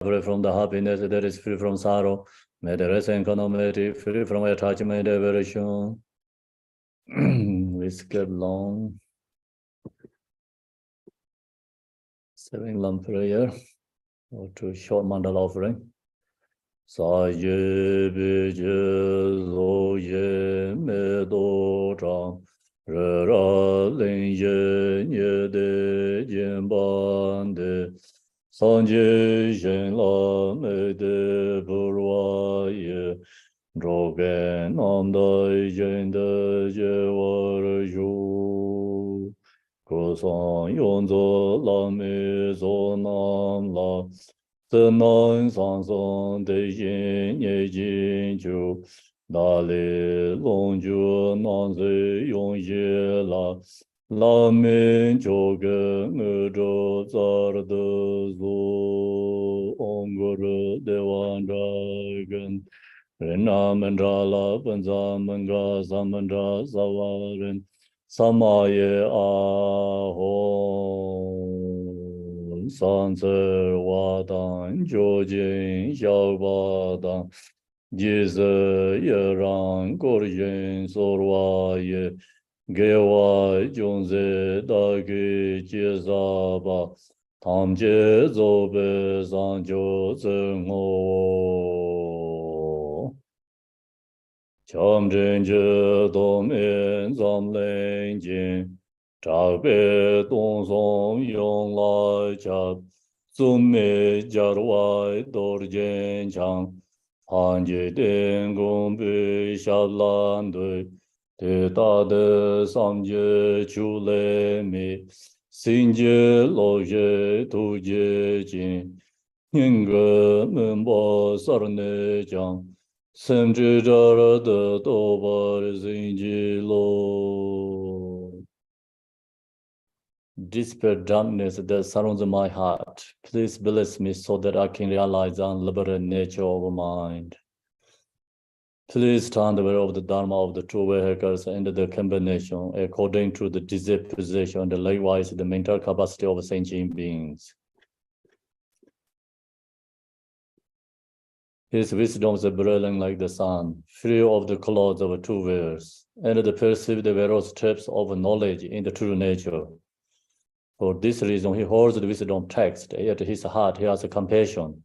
free from the happiness that is free from sorrow. May the rest and calamity free from attachment and aversion. We skip long. 7 long prayer or 2 short mandala offering. Sa ye bi je lo ye me do zhang re ra lin ye nye de jian ban de san ji shen la me de bu rua ye zhou gen nam de yin de jie wo re zhu gu san yong zo la me zo nam la 自南上上的人也研究，那里龙就南水用业了，拉面就跟欧洲咋的做，on国的王家跟人他们扎了本咱们个咱们扎萨瓦人，萨玛耶阿訇。 三次瓦当究竟小巴当，即是也让个人说话也给我种子大概介绍吧，他们节奏北上就是我，强真这多面咱们见。 查北东松用来加，中美加外多坚强，汉界电工被下烂队，对大的上界出来没，新界老界都接近，应个门把萨尔内讲，甚至这儿的都把新界喽。 Despair darkness that surrounds my heart, please bless me so that I can realize the unlimited nature of mind. Please turn the way of the Dharma of the two vehicles and the combination according to the disposition and likewise the mental capacity of sentient beings. His wisdom is brilliant like the sun, free of the clouds of two worlds, and the perceived various steps of knowledge in the true nature. For this reason, he holds the wisdom text, yet his heart he has a compassion.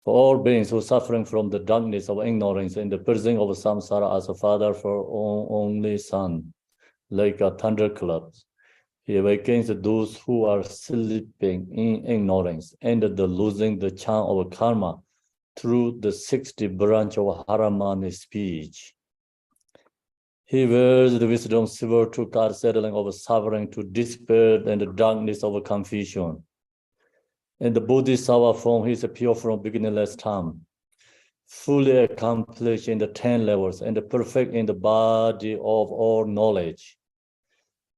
For all beings who are suffering from the darkness of ignorance and the prison of samsara as a father for only son, like a thunderclap, he awakens those who are sleeping in ignorance and the losing the charm of karma through the 60 branch of Haramani speech. He wears the wisdom silver to card settling of suffering to despair and the darkness of confusion. And the Bodhisattva form, he is pure from beginningless time, fully accomplished in the 10 levels and perfect in the body of all knowledge.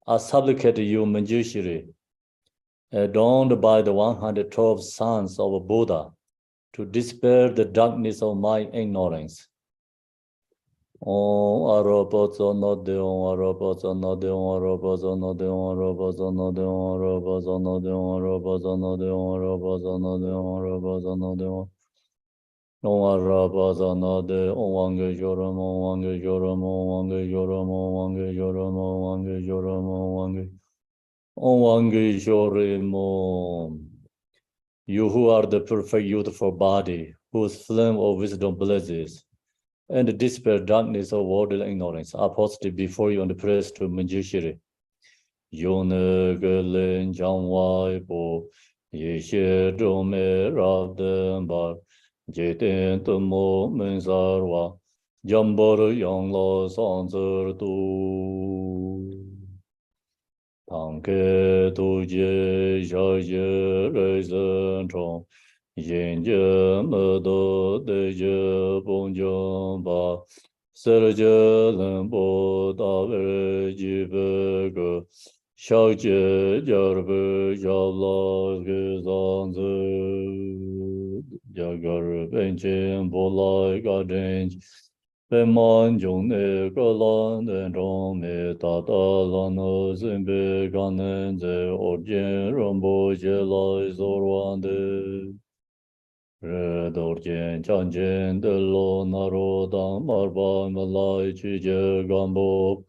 I supplicate you, Manjushri, adorned by the 112 sons of Buddha, to dispel the darkness of my ignorance. Om Arabazana Deon Arabazana Deon Arabazana Deon Arabazana Deon Arabazana Deon Arabazana Deon Arabazana Deon Arabazana Deon Om Arabazana De Om Wange Joram Om Wange Joram Om Wange Joram Om Wange Joram Om Wange Joram Om Wange Joram Om. You who are the perfect youthful body, whose flame of wisdom blazes, and the despair darkness of worldly ignorance are posted before you on the prayers to Manjushri. Yone gelen jangwai bo, yeshe drome rabden bar, jeten tumo mensarwa, jambor yanglo sanzer tu. Tanke tu je shaje reisen chong, 眼睛没多的就不就把，世界人不大为几百个，小姐叫不叫老个样子，这个日本钱不来个人，被满中那个老人中没达到老那身边可能在我见人不起来做完的。Dorjen Chanjen de lo Narodang Marba Malai Chije Gambo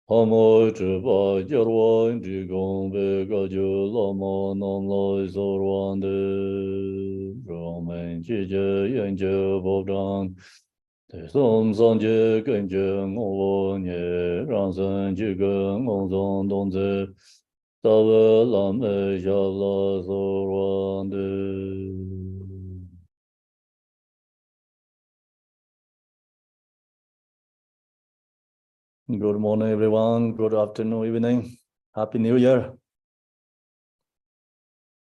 Homo Chiba Yerwan Jigong Bega Lama Nam Lai Zorwande Roman Chije Yenje Bobdan Som Sanje Genje Ngwonye Ransan Jige Ngongzong Dongze Tawe Lame Shala Zorwande. Good morning, everyone. Good afternoon, evening. Happy New Year.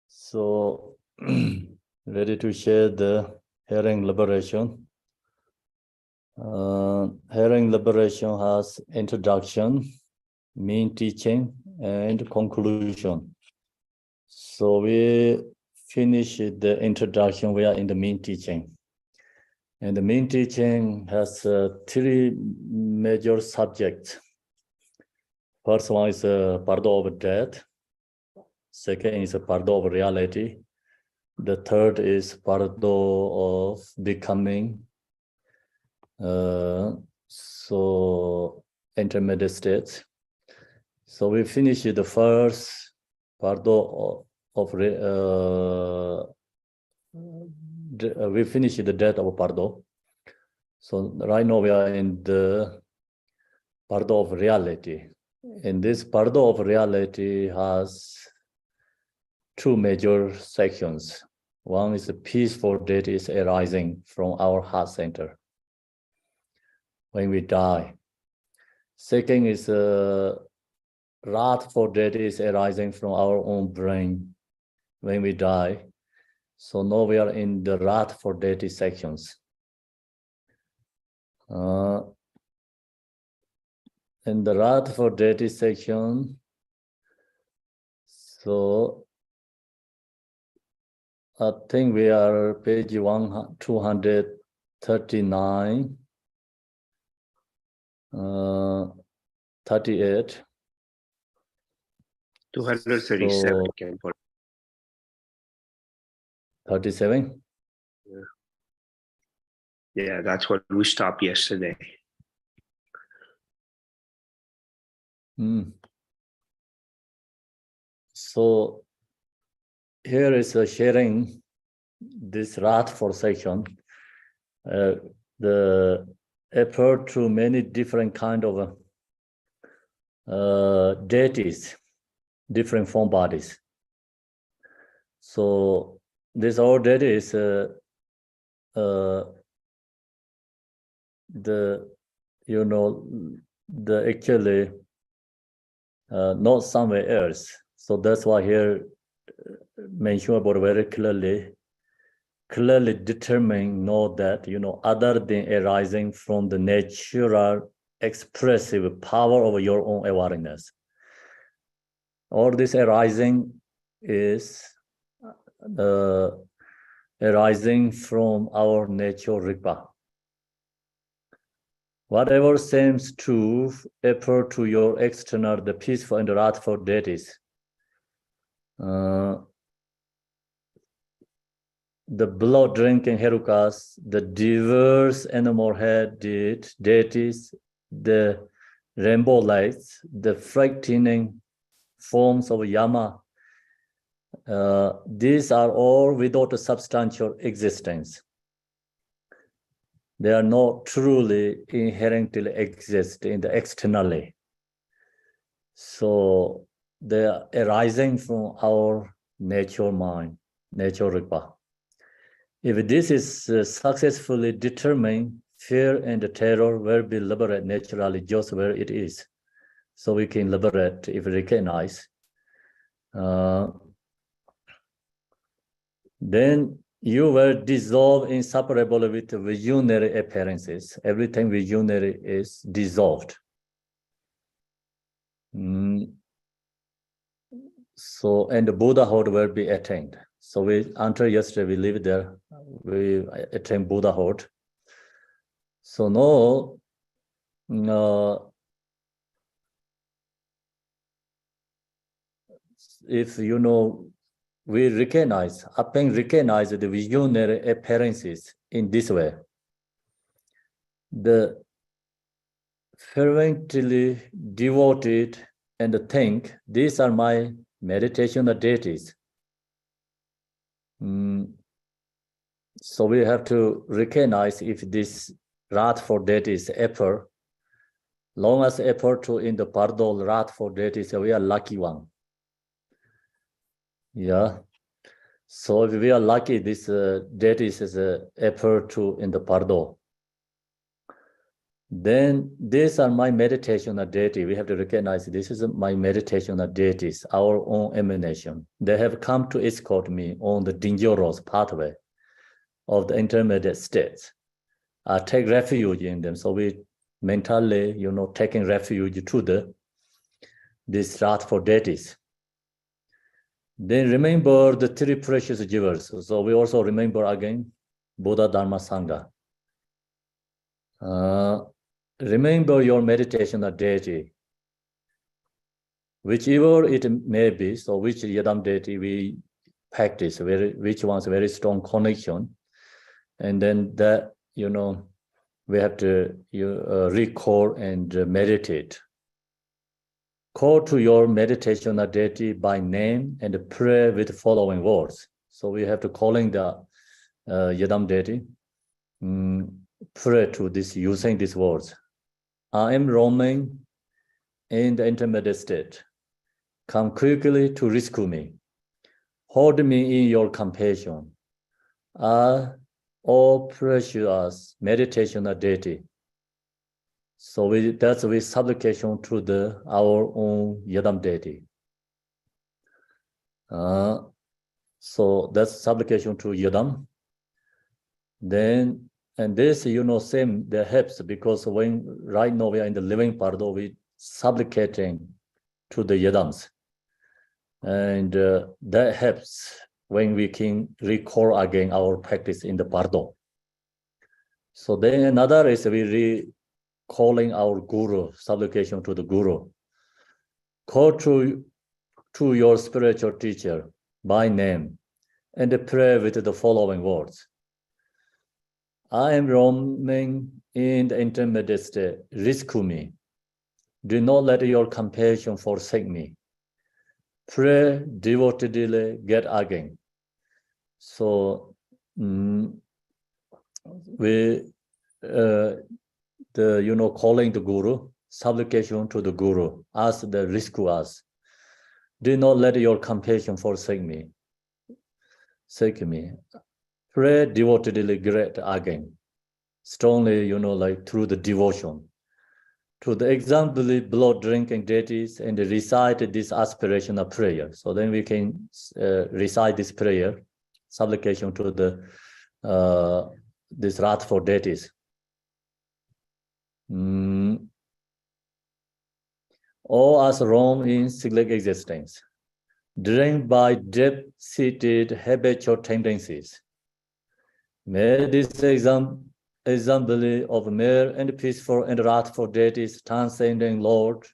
So, ready to share the hearing liberation. Hearing liberation has introduction, main teaching, and conclusion. So we finish the introduction. We are in the main teaching. And the main teaching has three major subjects. First one is Bardo of death. Second is Bardo of reality. The third is Bardo of becoming. So intermediate states. So we finish the first Bardo of we finish the death of Bardo. So right now we are in the Bardo of reality. And this Bardo of reality has two major sections. One is the peaceful death is arising from our heart center when we die. Second is wrathful death is arising from our own brain when we die. So now we are in the wrathful death sections. In the wrathful death section, so I think we are page 239, 38. 237. So, 37? Yeah, that's what we stopped yesterday. So here is sharing this wrathful section. The effort to many different kind of deities, different form bodies. So this all deity is actually not somewhere else. So that's why here mention about very clearly determine, know that, other than arising from the natural expressive power of your own awareness. All this arising is arising from our nature ripa. Whatever seems to appear to your external, the peaceful and wrathful deities, the blood-drinking Herukas, the diverse animal-headed deities, the rainbow lights, the frightening forms of Yama, these are all without a substantial existence. They are not truly inherently exist in the externally. So they are arising from our nature mind, nature ripa. If this is successfully determined, fear and terror will be liberated naturally just where it is. So we can liberate if we recognize. Then you will dissolve inseparably with visionary appearances. Everything visionary is dissolved. So, and the Buddhahood will be attained. So we until yesterday, we live there, we attain Buddhahood. So now, if we recognize the visionary appearances in this way. The fervently devoted and think, these are my meditation deities. So we have to recognize if this wrath for deities effort, long as effort to in the Bardo wrath for deities, we are lucky one. Yeah. So if we are lucky, this deities is an effort to in the Bardo. Then these are my meditation deity. We have to recognize this is my meditation deities, our own emanation. They have come to escort me on the dangerous pathway of the intermediate states. I take refuge in them. So we mentally, taking refuge to this wrath for deities. Then remember the three precious jewels. So we also remember again Buddha, Dharma, Sangha. Remember your meditation deity, whichever it may be. So which Yadam deity we practice, which one's very strong connection, and then that we have to recall and meditate. Call to your meditation deity by name and pray with the following words. So we have to calling the Yadam deity. Pray to this using these words. I am roaming in the intermediate state. Come quickly to rescue me. Hold me in your compassion. Oh precious meditation deity. So that's with supplication to our own Yadam deity. So that's supplication to Yadam. Then, and this, same, that helps because when right now we are in the living Bardo, we supplicating to the Yadams. And that helps when we can recall again our practice in the Bardo. So then another is we recalling our Guru, supplication to the Guru. Call to your spiritual teacher by name and pray with the following words. I am roaming in the intermediate state. Rescue me. Do not let your compassion forsake me. Pray devotedly, get again. So we calling the Guru, supplication to the Guru, ask the rescue us. Do not let your compassion forsake me. Pray devotedly, get again. Strongly, through the devotion. To the example, blood drinking deities and recite this aspirational prayer. So then we can recite this prayer, supplication to this wrath for deities. All us roam in cyclic existence, drained by deep-seated habitual tendencies. May this example of mere and peaceful and wrathful deities transcending Lords,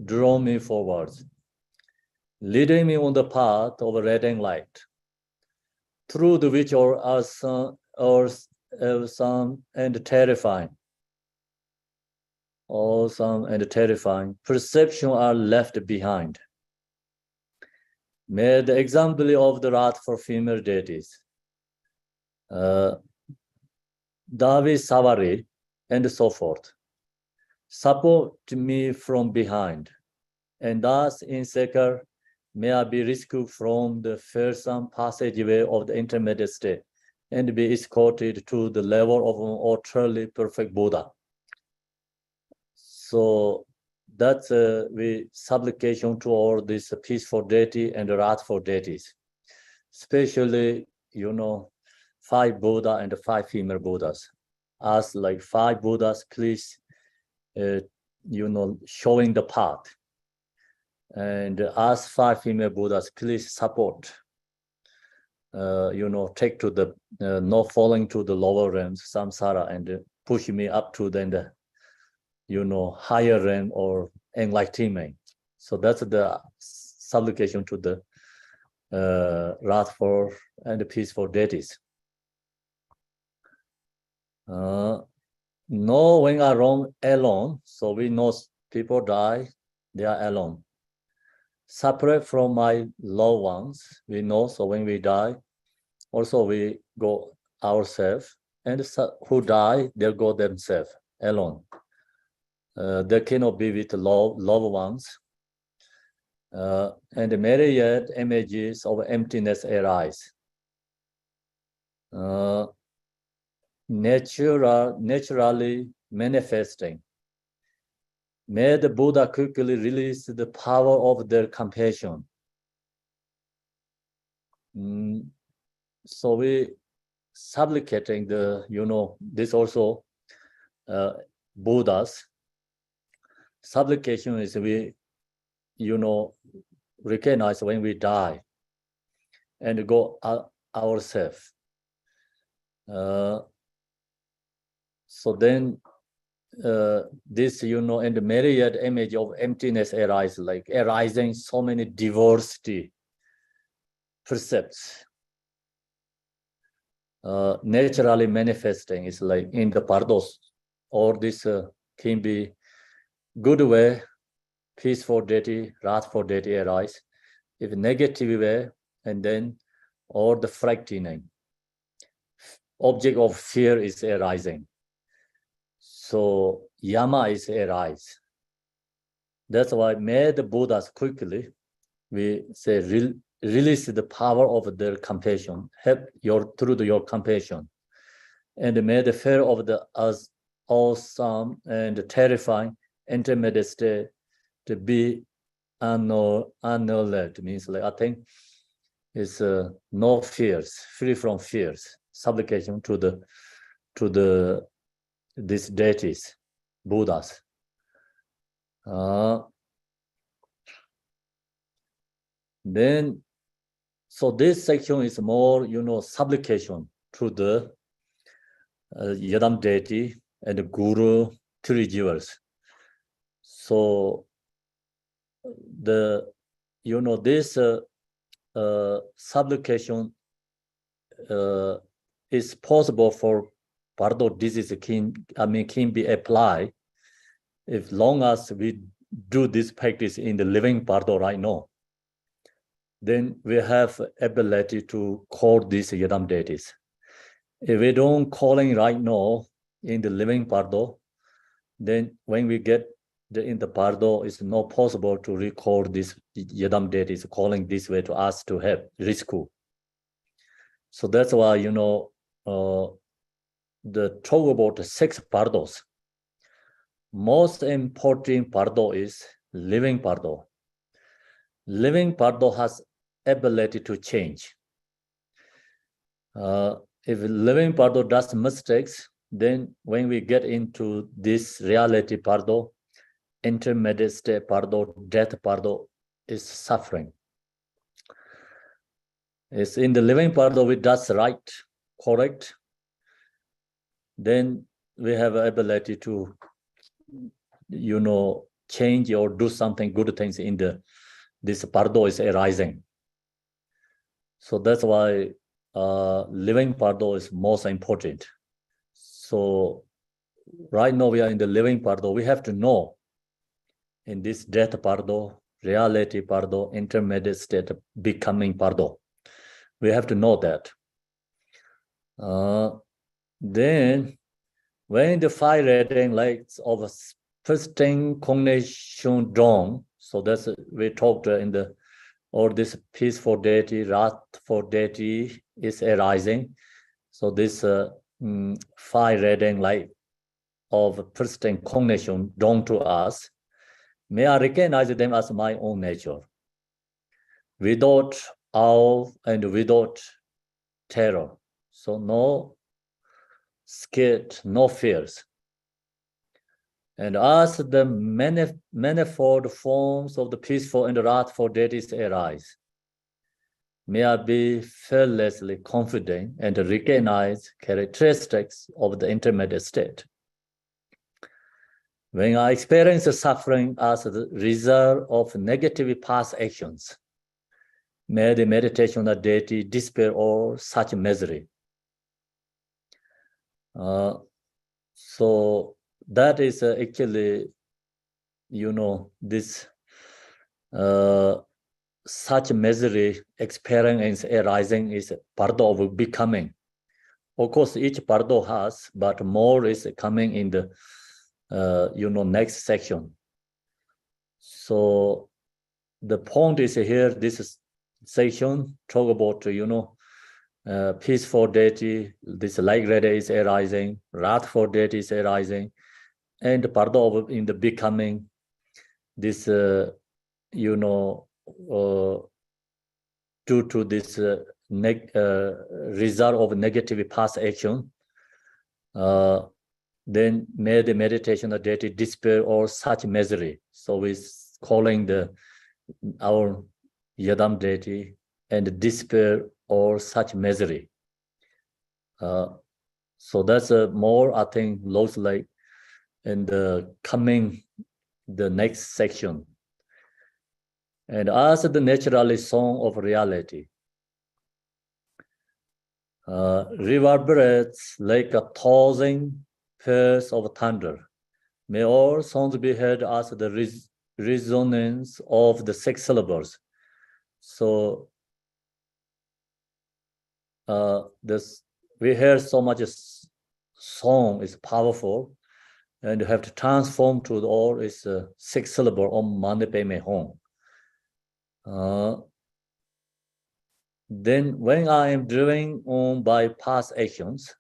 draw me forwards, leading me on the path of radiant light, through the which are some and terrifying. Awesome and terrifying perception are left behind. May the example of the wrathful female deities, Davi Savari, and so forth, support me from behind, and thus insecure may I be rescued from the fearsome passageway of the intermediate state and be escorted to the level of an utterly perfect Buddha. So that's we supplication to all this peaceful deity and wrathful deities, especially 5 Buddha and 5 female Buddhas. As like 5 Buddhas, please, showing the path, and as 5 female Buddhas, please support. Take to the not falling to the lower realms, samsara, and push me up to the higher realm or enlightenment. So that's the supplication to wrathful, and peaceful deities. Knowing are wrong alone, so we know people die, they are alone. Separate from my loved ones, we know, so when we die, also we go ourselves, and who die, they'll go themselves alone. They cannot be with loved ones. And myriad images of emptiness arise. Naturally manifesting. May the Buddha quickly release the power of their compassion. So we supplicating this also Buddhas. Supplication is we, recognize when we die and go ourselves. So then this, and the myriad image of emptiness arise, like arising so many diversity precepts. Naturally manifesting is like in the Bardos, or this can be good way, peaceful deity, wrathful deity arise. If negative way, and then or the frightening object of fear is arising. So Yama is arise. That's why may the Buddhas quickly, we say, release the power of their compassion, help through your compassion, and may the fear of the awesome and terrifying intermediate state to be annulled. Means like I think it's no fears, free from fears. Supplication to these deities, Buddhas. Then, so this section is more, supplication to the Yadam deity and the Guru Trijivas. So this supplication is possible for Bardo disease can be applied if long as we do this practice in the living Bardo right now. Then we have ability to call these Yadam deities. If we don't calling right now in the living Bardo, then when we get in the Bardo, it's not possible to record this Yadam deities calling this way to us to help rescue. So that's why, the talk about the 6 Bardos. Most important Bardo is living Bardo. Living Bardo has ability to change. If living Bardo does mistakes, then when we get into this reality Bardo, intermediate state Bardo, death Bardo is suffering. It's in the living Bardo we does right, correct, then we have ability to, change or do something good things in this Bardo is arising. So that's why living Bardo is most important. So right now we are in the living Bardo. We have to know in this death Bardo, reality Bardo, intermediate state becoming Bardo. We have to know that. Then when the 5 reading lights of a pristine cognition dawn, so that's we talked in the, or this peaceful deity, wrathful deity is arising. So this 5 reading light of pristine cognition dawn to us, may I recognize them as my own nature, without awe and without terror. So no scared, no fears. And as the manifold forms of the peaceful and wrathful deities arise, may I be fearlessly confident and recognize characteristics of the intermediate state. When I experience suffering as the result of negative past actions, may the meditation of deity despair all such misery. So that is actually, this such misery experience arising is Bardo of becoming. Of course, each Bardo has, but more is coming in the next section. So the point is here, this section talk about peaceful deity, this like red is arising, wrathful deity is arising, and Bardo of in the becoming, this due to this result of negative past action, then may the meditation of deity despair or such misery. So we're calling our Yadam deity and despair or such misery. So that's more, I think, looks like in the next section. And as the naturally song of reality reverberates like 1,000 pairs of thunder, may all songs be heard as the resonance of the 6 syllables. So we hear so much song is powerful, and you have to transform to all is 6 syllable Om Mani Padme Hum. Then when I am driven on by past actions,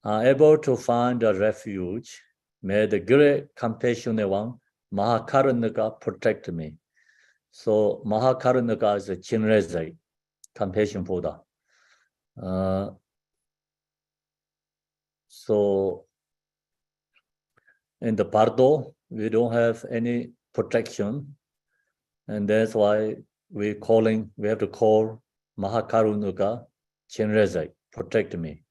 I'm able to find a refuge. May the great compassionate one, Mahakarunaka, protect me. So Mahakarunaka is a Chinrezai, compassion Buddha. So in the Bardo, we don't have any protection, and that's why we have to call Mahakarunuka Chinrezai, protect me.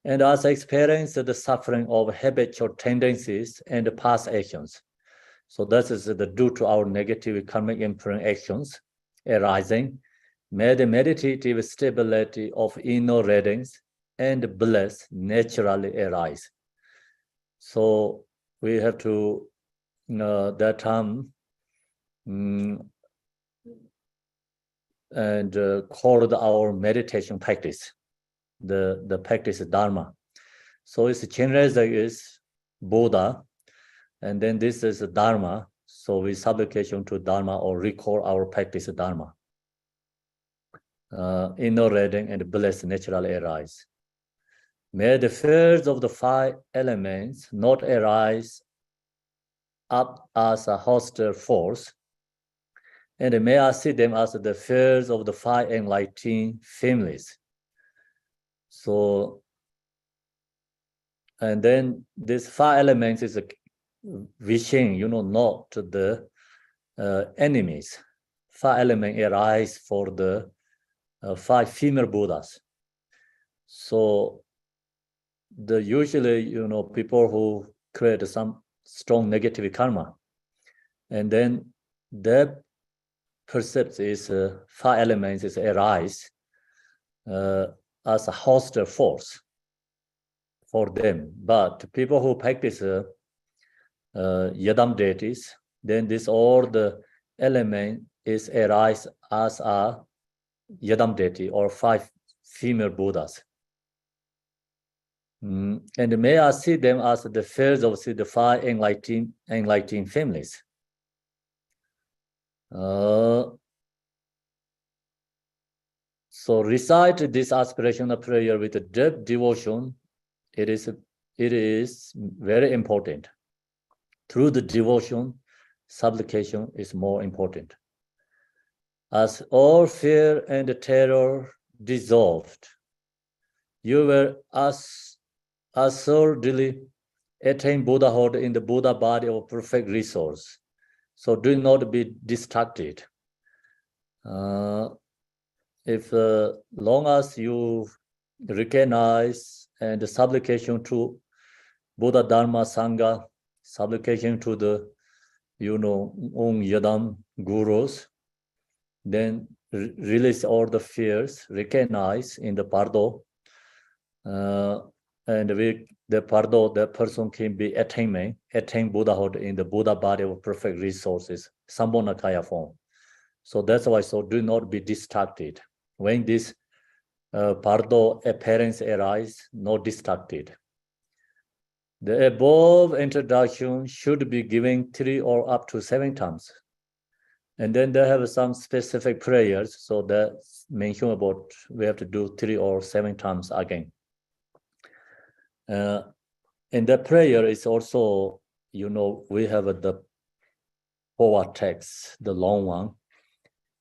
And as I experience the suffering of habitual tendencies and past actions. So that is due to our negative karmic imprint actions arising. May the meditative stability of inner readings and bliss naturally arise. So we have to, that time, and called our meditation practice, the practice Dharma. So it's Chinrezai is Buddha, and then this is Dharma. So we supplication to Dharma or recall our practice Dharma. Inner reading and bliss naturally arise. May the fears of the 5 elements not arise up as a hostile force, and may I see them as the fears of the 5 enlightened families. So, and then this 5 elements is wishing, not the enemies. 5 elements arise for the 5 female Buddhas. So usually, people who create some strong negative karma, and then their perception is 5 elements is arise as a hostile force for them. But people who practice Yadam deities, then this all the element is arise as a Yadam deity or 5 female Buddhas. And may I see them as the fears of the 5 enlightened families. So recite this aspirational prayer with a deep devotion. It is very important. Through the devotion, supplication is more important. As all fear and terror dissolved, you will assuredly attain Buddhahood in the Buddha body of perfect resource. So do not be distracted. If long as you recognize and supplication to Buddha, Dharma, Sangha, supplication to the, Yadam gurus, then release all the fears, recognize in the Bardo, and the Bardo, that person can be attain Buddhahood in the Buddha body of perfect resources, Sambhonakaya form. So that's why, so do not be distracted. When this Bardo appearance arise, not distracted. The above introduction should be given 3 or up to 7 times. And then they have some specific prayers. So that's mentioned about we have to do 3 or 7 times again. And the prayer is also, we have the forward text, the long one.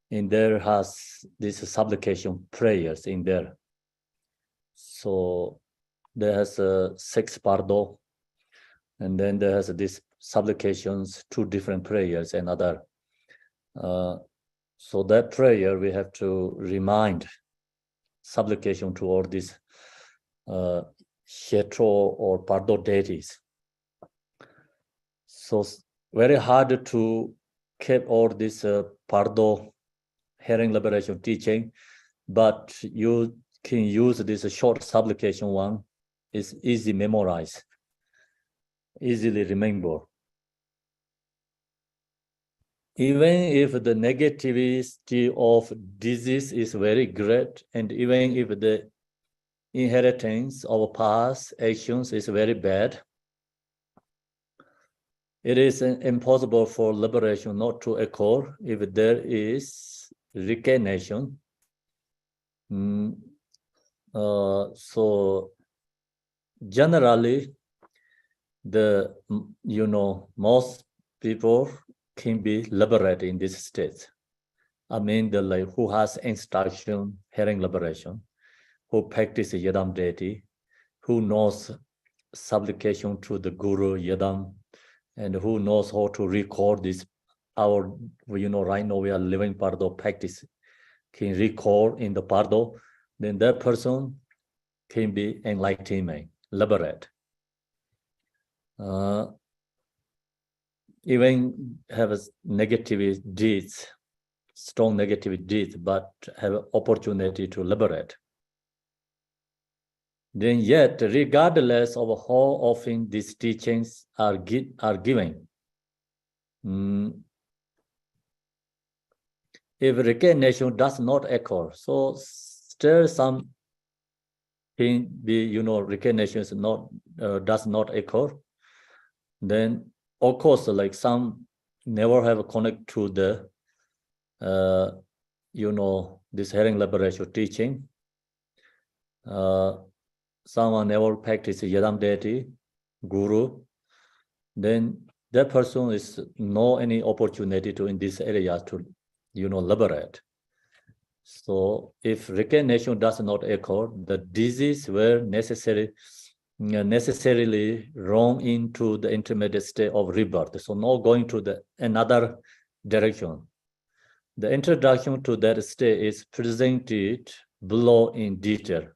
And there has this supplication prayers in there. So there has 6 Bardo. And then there has this supplications, 2 different prayers and other. So that prayer we have to remind supplication to all these Shetro or Bardo deities. So very hard to keep all this Bardo hearing liberation teaching, but you can use this short supplication one. It's easy memorize, easily remember. Even if the negativity of disease is very great, and even if the inheritance of past actions is very bad, it is impossible for liberation not to occur if there is recognition. So generally, most people can be liberated in this state. I mean, who has instruction, hearing liberation, who practice Yadam deity, who knows supplication to the Guru Yadam, and who knows how to record this. Right now we are living Bardo practice, can record in the Bardo, then that person can be enlightenment, liberate. Even have negative deeds, strong negative deeds, but have opportunity to liberate. Then yet, regardless of how often these teachings are given, if recognition does not occur, so still some can be, recognition does not occur, then of course, like some never have a connect to the, this hearing liberation teaching. Someone never practice Yadam deity, Guru, then that person is no any opportunity to in this area to, liberate. So if recognition does not occur, the disease will necessarily wrong into the intermediate state of rebirth. So not going to the another direction. The introduction to that state is presented below in detail.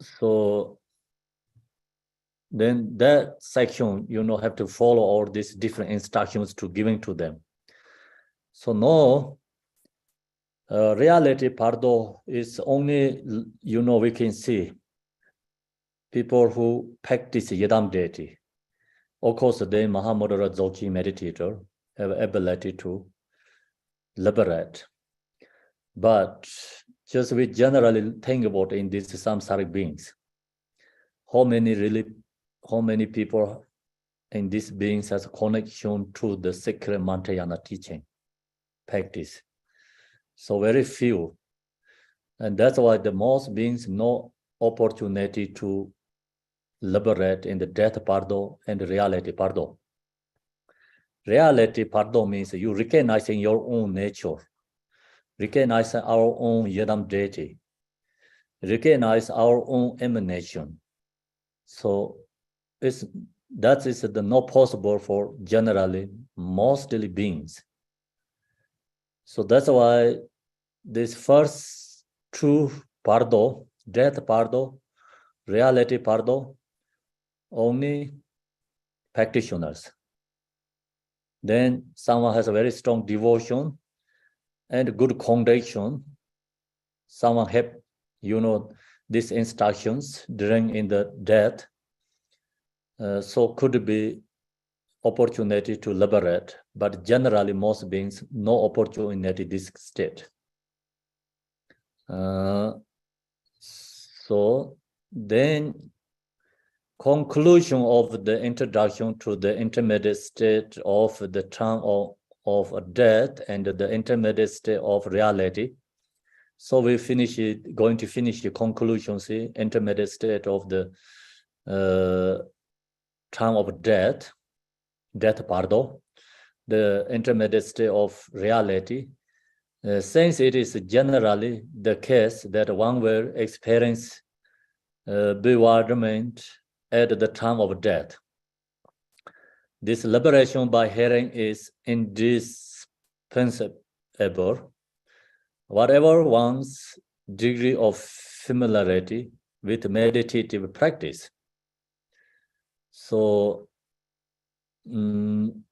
So then that section, have to follow all these different instructions to giving to them. So no, reality Bardo is only, we can see people who practice Yadam deity. Of course, the Mahamudra Dzogchen meditator have ability to liberate. But just we generally think about in these samsaric beings, how many people in these beings has a connection to the sacred Mantrayana teaching practice. So very few. And that's why the most beings no opportunity to liberate in the death Bardo and the reality Bardo. Reality Bardo means you recognizing your own nature, recognize our own Yadam deity, recognize our own emanation. So that is not possible for generally mostly beings. So that's why this first 2 Bardo, death Bardo, reality Bardo, only practitioners Then someone has a very strong devotion and good conviction. Someone have, these instructions during in the death. So could be opportunity to liberate, but generally most beings no opportunity this state. So then conclusion of the introduction to the intermediate state of the time of death and the intermediate state of reality. So we going to finish the conclusion, see, intermediate state of the time of death Bardo, the intermediate state of reality. Since it is generally the case that one will experience bewilderment at the time of death, this liberation by hearing is indispensable. Whatever one's degree of familiarity with meditative practice. So, and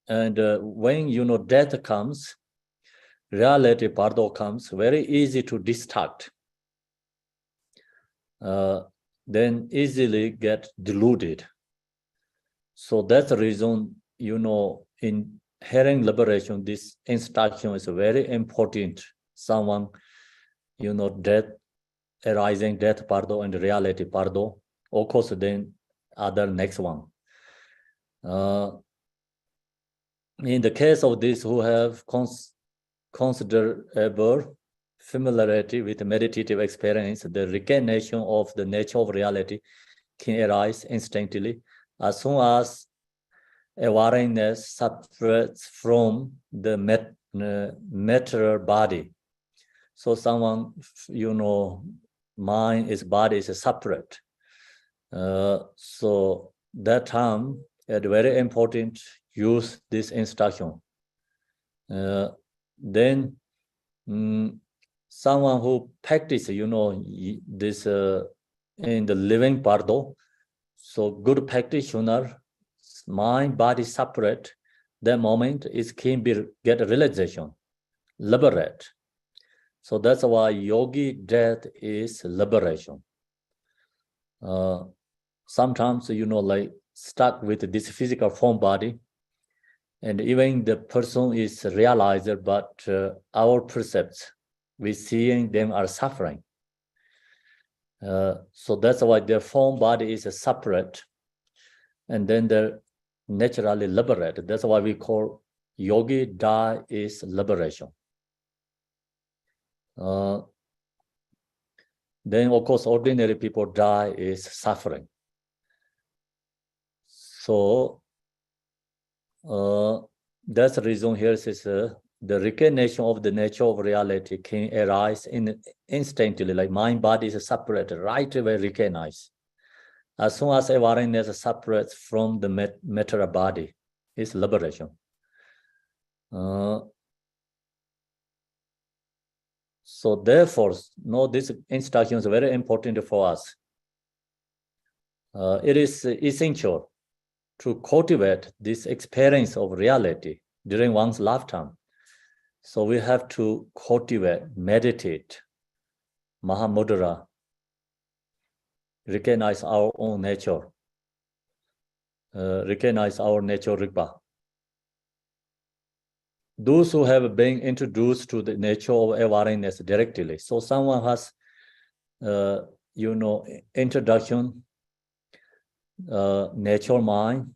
when death comes, reality Bardo comes, very easy to distract. Then easily get deluded. So that's the reason, in hearing liberation, this instruction is very important. Someone, death arising, death Bardo and reality Bardo. Of course, then other next one. In the case of these who have considerable familiarity with meditative experience, the recognition of the nature of reality can arise instantly as soon as awareness separates from the material body. So someone, mind is body is separate. So that time, it's very important, use this instruction. Then someone who practice, this in the living Bardo, so good practitioner, mind, body separate, that moment it can be get realization, liberate. So that's why yogi death is liberation. Sometimes, like stuck with this physical form body, and even the person is realizer, but our percepts, we seeing them are suffering. So that's why their form body is separate, and then they're naturally liberated. That's why we call yogi die is liberation. Then of course ordinary people die is suffering. So that's the reason here says the recognition of the nature of reality can arise instantly, like mind body is separated, right away recognize. As soon as awareness separates from the material body, it's liberation. So therefore, this instruction is very important for us. It is essential to cultivate this experience of reality during one's lifetime. So we have to cultivate, meditate, Mahamudra, recognize our own nature, recognize our nature Rigpa. Those who have been introduced to the nature of awareness directly. So someone has, introduction, nature mind.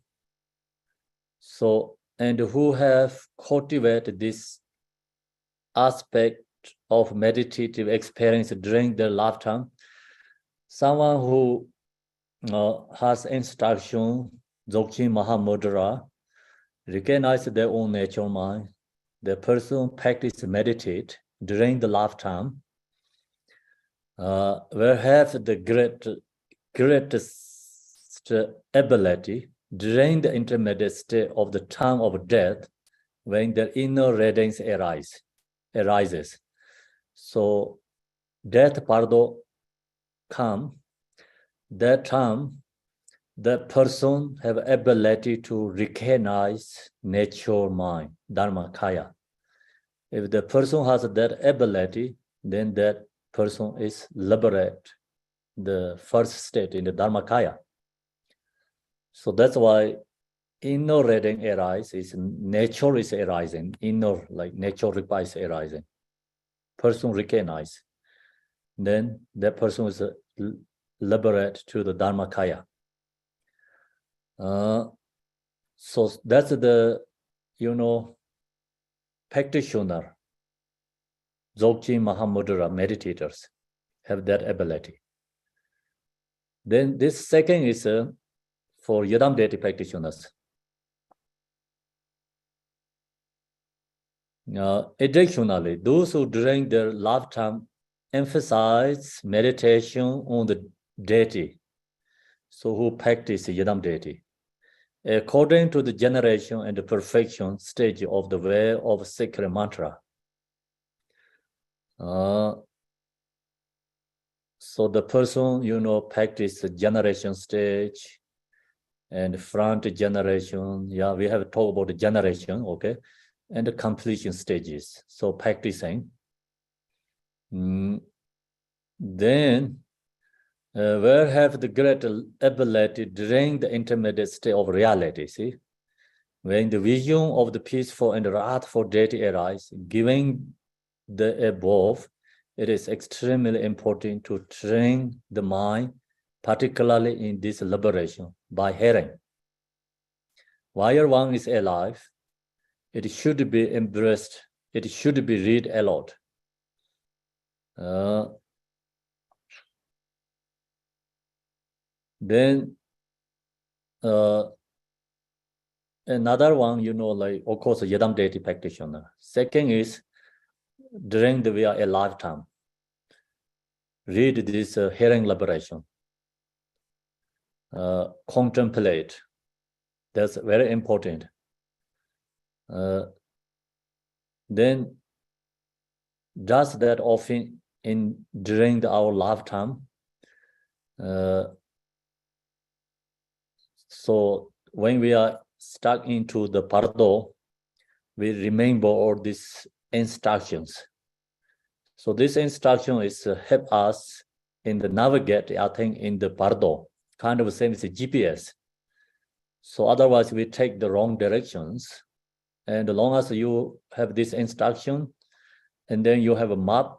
So, and who have cultivated this aspect of meditative experience during their lifetime. Someone who has instruction, Dzogchen Mahamudra, recognize their own nature mind. The person practice meditate during the lifetime, will have the greatest ability during the intermediate state of the time of death, when the inner radiance arises. So death Bardo come, that time that person have ability to recognize nature mind, Dharmakaya. If the person has that ability, then that person is liberate, the first state in the Dharmakaya. So that's why inner reading arises, nature is arising, inner, like nature is arising. Person recognize, then that person is liberate to the Dharmakaya. So that's the, practitioner, Dzogchen Mahamudra meditators have that ability. Then this second is for Yadam deity practitioners. Additionally, those who during their lifetime emphasize meditation on the deity, so who practice Yadam deity, according to the generation and the perfection stage of the way of sacred mantra. So the person, practice the generation stage and front generation. Yeah, we have talked about the generation, okay, and the completion stages. So practicing. Then where have the great ability during the intermediate state of reality, see? When the vision of the peaceful and wrathful deity arise, giving the above, it is extremely important to train the mind, particularly in this liberation, by hearing. While one is alive, it should be embraced, it should be read aloud. Then another one, like, of course, Yadam deity practitioner. Second is, during the a lifetime, read this hearing liberation. Contemplate. That's very important. Then does that often during our lifetime. So when we are stuck into the Bardo, we remember all these instructions. So this instruction is help us in the navigate, I think, in the Bardo, kind of the same as a GPS. So otherwise we take the wrong directions. And as long as you have this instruction, and then you have a map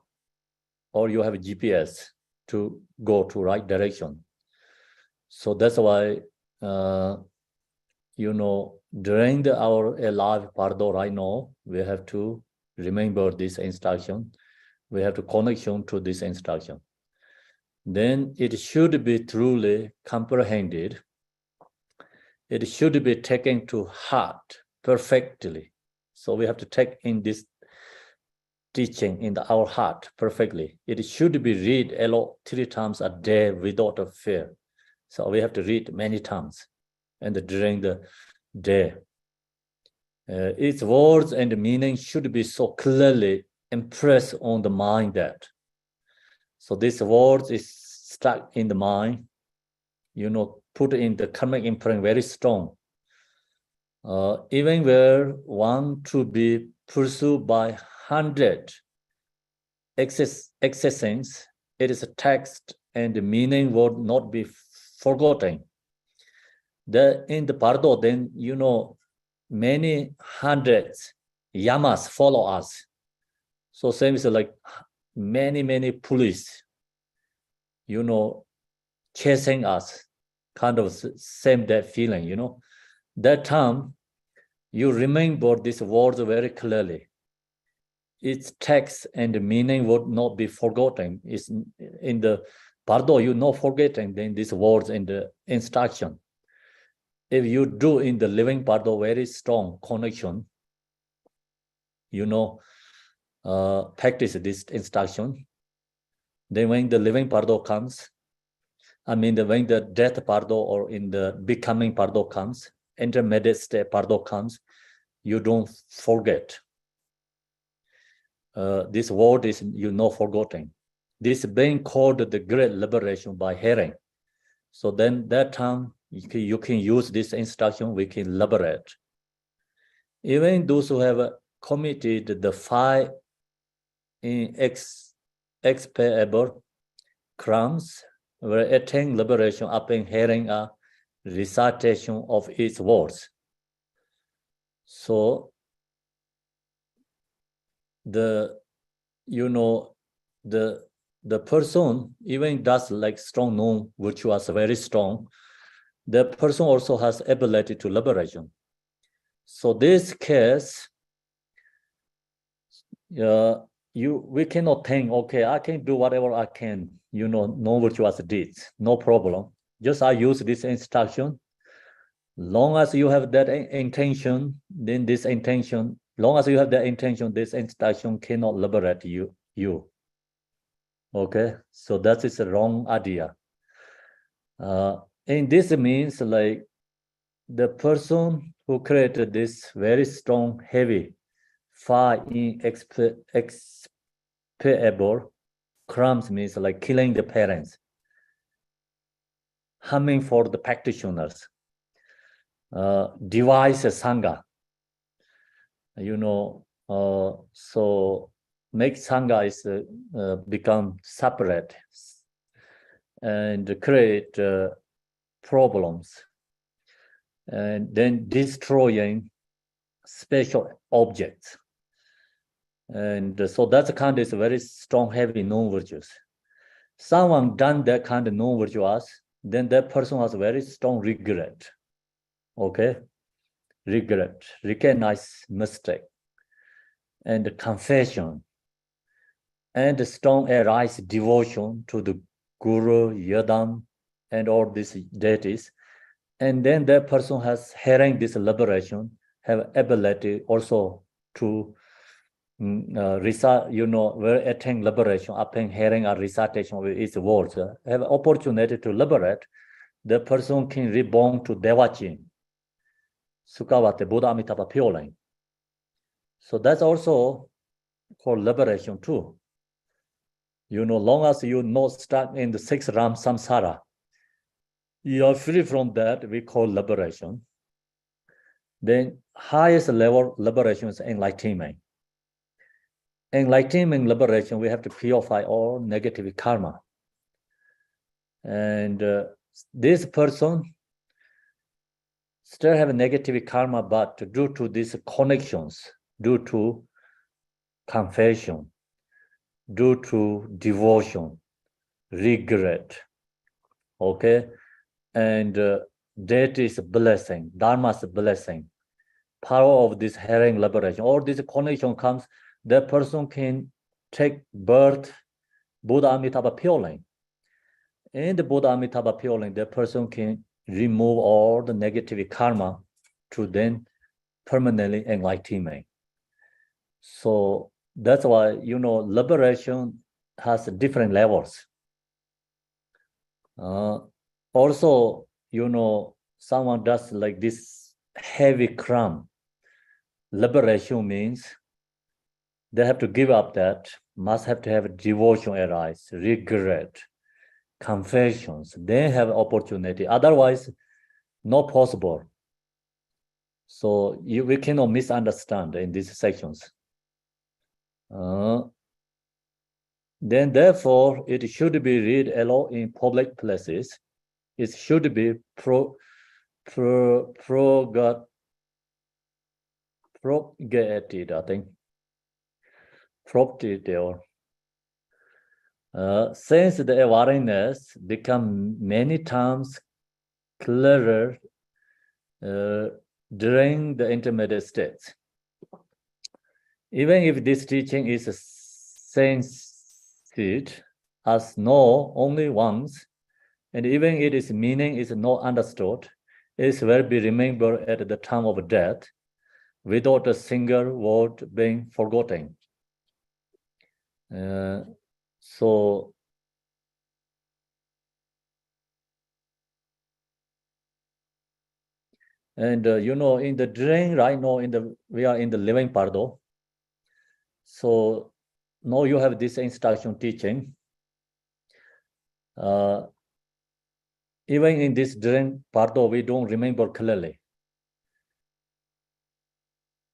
or you have a GPS to go to right direction. So that's why, during our alive Bardo right now, we have to remember this instruction. We have to connection to this instruction. Then it should be truly comprehended. It should be taken to heart perfectly. So we have to take in this teaching in our heart perfectly. It should be read aloud 3 times a day without a fear. So we have to read many times and during the day. Its words and meaning should be so clearly impressed on the mind that. So this words is stuck in the mind, put in the karmic imprint very strong. Even where one to be pursued by 100 excesses, it is a text and the meaning would not be forgotten. In the Bardo, then, many hundreds yamas follow us. So same is like many police, chasing us, kind of same that feeling, That time, you remember these words very clearly. Its text and meaning would not be forgotten. It's in the Bardo, forgetting then these words in the instruction. If you do in the living Bardo very strong connection, practice this instruction, then when the living Bardo comes, when the death Bardo or in the becoming Bardo comes, intermediate state Bardo comes, you don't forget. This word is, forgotten. This being called the great liberation by hearing. So then that time, you can use this instruction, we can liberate. Even those who have committed the 5 inexpiable crimes will attain liberation upon hearing a recitation of its words. So the person even does like strong known virtuous very strong, the person also has ability to liberation. So this case, we cannot think, okay, I can do whatever I can, no virtuous deeds, no problem. Just I use this instruction. Long as you have that intention, then this intention, long as you have that intention, this instruction cannot liberate you. Okay, so that is a wrong idea. And this means like the person who created this very strong, heavy, far inexpiable crimes means like killing the parents, harming for the practitioners, devise a sangha, so make sangha is become separate and create problems, and then destroying special objects. And so that's kind of very strong, heavy non-virtuous. Someone done that kind of non-virtuous, then that person has very strong regret. Okay, regret, recognize mistake, and confession, and strong arise devotion to the Guru, Yadam, and all these deities. And then that person has hearing this liberation, have ability also to recite, will attain liberation upon hearing a recitation of its words, have opportunity to liberate. The person can reborn to Devachin, Sukhavate, Buddha Amitabha Pure. So that's also called liberation too. Long as you not stuck in the 6 ram samsara, you are free from that, we call liberation. Then highest level liberation is enlightenment. Enlightenment liberation, we have to purify all negative karma. And this person still have a negative karma, but due to these connections, due to confession, due to devotion, regret, okay, and that is a blessing, dharma's blessing, power of this hearing liberation, all this connection comes, that person can take birth Buddha Amitabha Pure. In the Buddha Amitabha Pure, that person can remove all the negative karma to then permanently enlightenment. So that's why, liberation has different levels. Also, someone does like this heavy crime. Liberation means they have to give up that, must have to have devotion arise, regret, confessions, they have opportunity. Otherwise, not possible. So we cannot misunderstand in these sections. Then therefore, it should be read alone in public places. It should be propagated, I think. Propagated. Since the awareness become many times clearer during the intermediate states. Even if this teaching is sensed as know only once, and even if its meaning is not understood, it will be remembered at the time of death without a single word being forgotten. So and in the drain right now, we are in the living Bardo. So now you have this instruction teaching. even in this dream, Bardo, we don't remember clearly.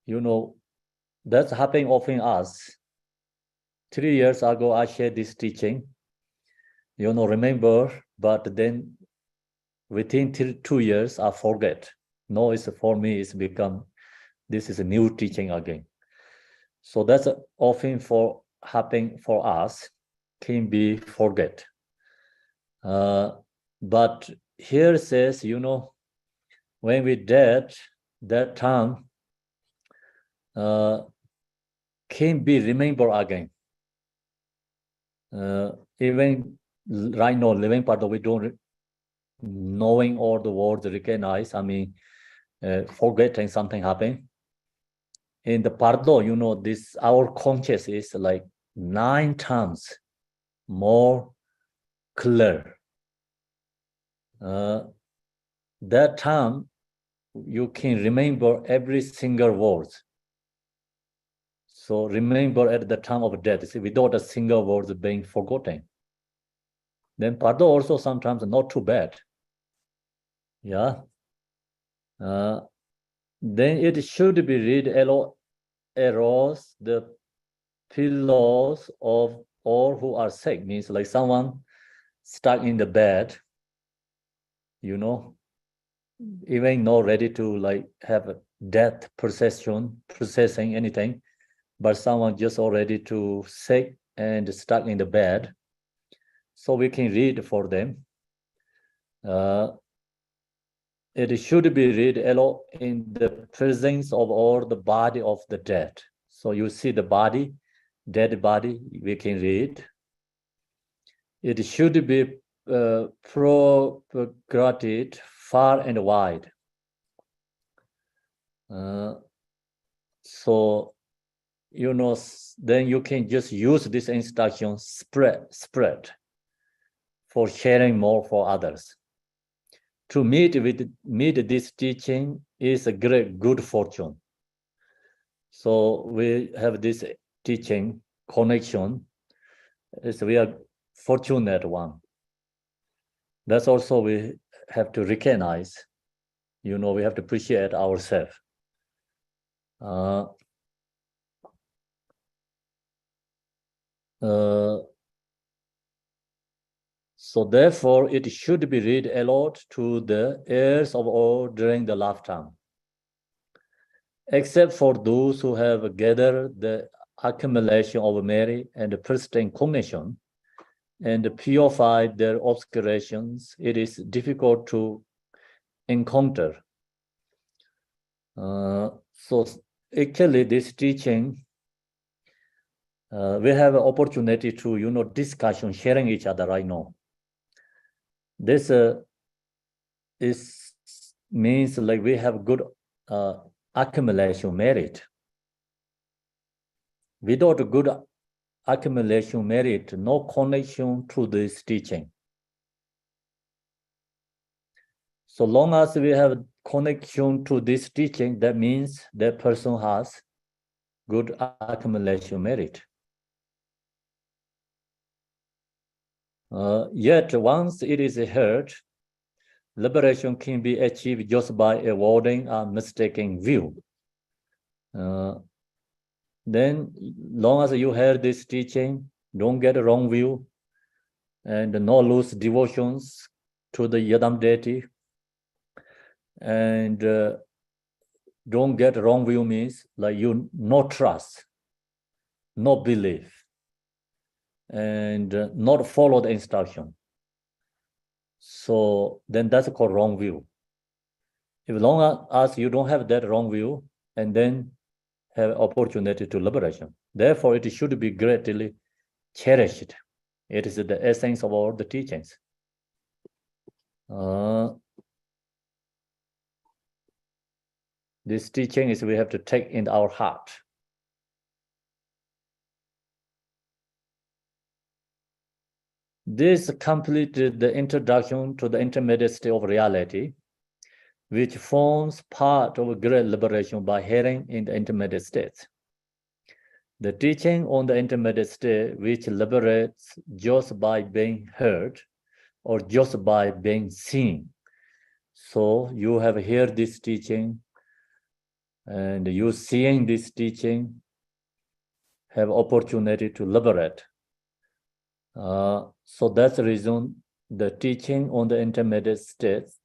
You know, that's happening often us. 3 years ago, I shared this teaching. You know, remember, but then within 2 years, I forget. No, it's for me, it's become, this is a new teaching again. So that's often for happening for us, can be forget. But here it says, you know, when we dead, that time can be remembered again. Even right now, living part of we don't knowing all the words recognize. I mean, forgetting something happened. In the Pardo, you know, this our conscious is like 9 times more clear. That time you can remember every single word. So remember at the time of death, see, without a single word being forgotten. Then Pardo also sometimes not too bad. Yeah. Then it should be read eros, the pillows of all who are sick, means like someone stuck in the bed, you know, even not ready to like have a death processing anything, but someone just already too sick and stuck in the bed. So we can read for them. It should be read in the presence of all the body of the dead. So you see the body, dead body, we can read. It should be propagated far and wide. So, you know, then you can just use this instruction, spread for sharing more for others. To meet this teaching is a great good fortune. So we have this teaching connection. We are fortunate one. That's also we have to recognize. You know, we have to appreciate ourselves. So therefore, it should be read aloud to the ears of all during the lifetime, except for those who have gathered the accumulation of merit and pristine cognition and purified their obscurations. It is difficult to encounter. So actually, this teaching, we have an opportunity to, you know, discussion, sharing each other right now. This means like we have good accumulation merit. Without good accumulation merit, no connection to this teaching. So long as we have connection to this teaching, that means that person has good accumulation merit. Yet once it is heard, liberation can be achieved just by avoiding a mistaken view. Then, long as you heard this teaching, don't get a wrong view, and not lose devotions to the Yadam deity, and don't get wrong view means like you no trust, no belief, and not follow the instruction. So then that's called wrong view. If long as you don't have that wrong view, and then have opportunity to liberation. Therefore, it should be greatly cherished. It is the essence of all the teachings. This teaching is we have to take in our heart. This completed the introduction to the intermediate state of reality, which forms part of great liberation by hearing in the intermediate state. The teaching on the intermediate state, which liberates just by being heard, or just by being seen. So you have heard this teaching, and you seeing this teaching have opportunity to liberate. So that's the reason the teaching on the intermediate states,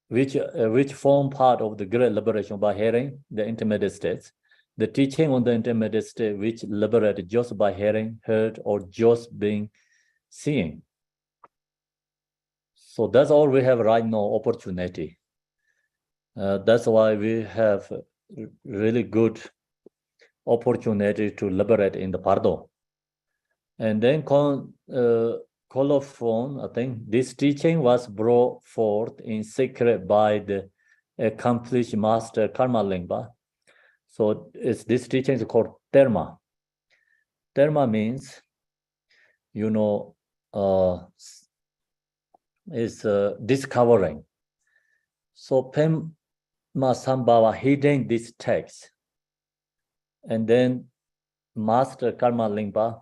which form part of the great liberation by hearing the intermediate states. The teaching on the intermediate state, which liberated just by hearing, heard, or just being seeing. So that's all we have right now, opportunity. That's why we have really good opportunity to liberate in the Bardo. And then colophon, I think this teaching was brought forth in secret by the accomplished master Karma Lingpa. So this teaching is called Dharma. Dharma means, is discovering. So Pema Sambhava hidden this text. And then Master Karma Lingpa,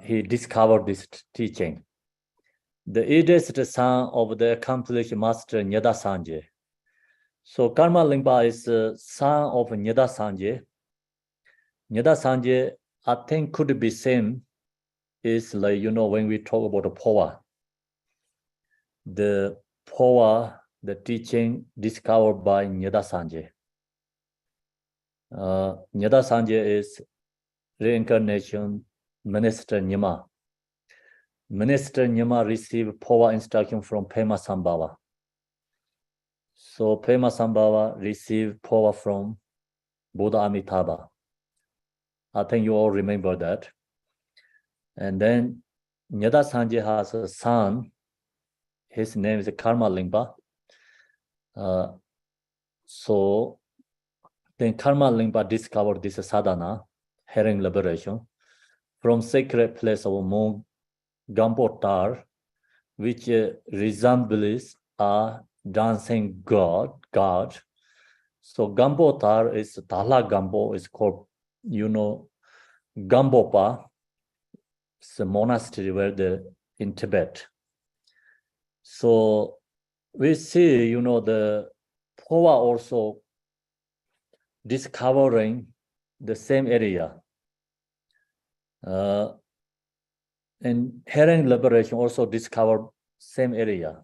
he discovered this teaching. The eldest son of the accomplished master Nyada Sanje. So Karma Lingpa is the son of Nyada Sanje. Nyada Sanje, I think, could be same. Is like, when we talk about the power. The power, the teaching discovered by Nyada Sanje. Nyada Sanje is reincarnation Minister Nyama. Minister Nyama received power instruction from Pema Sambhava. So Pema Sambhava received power from Buddha Amitabha. I think you all remember that. And then Nyada Sanje has a son. His name is Karma Lingpa. So then Karma Lingpa discovered this sadhana, hearing liberation, from sacred place of monk Gambotar, which resembles a dancing god. So Gambotar is Tala Gambo is called, Gambopa. It's a monastery in Tibet. So we see, the power also discovering the same area. And hearing liberation also discovered same area.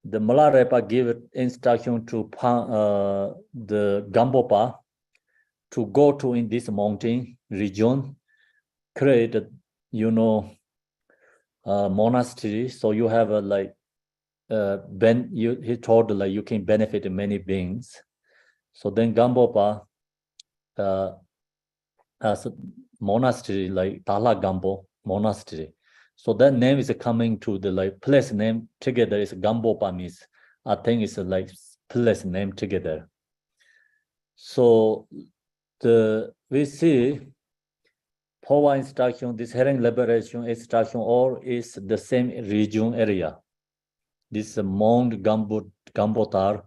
The Malarepa gave instruction to the Gambopa to go to in this mountain region, create monastery. So you have he told you can benefit many beings. So then Gambopa has a monastery like Tala Gambo monastery. So that name is coming to the place name together is Gambopa means. I think it's place name together. So we see power instruction, this hearing liberation instruction, all is the same region area. This Mount Gambotar,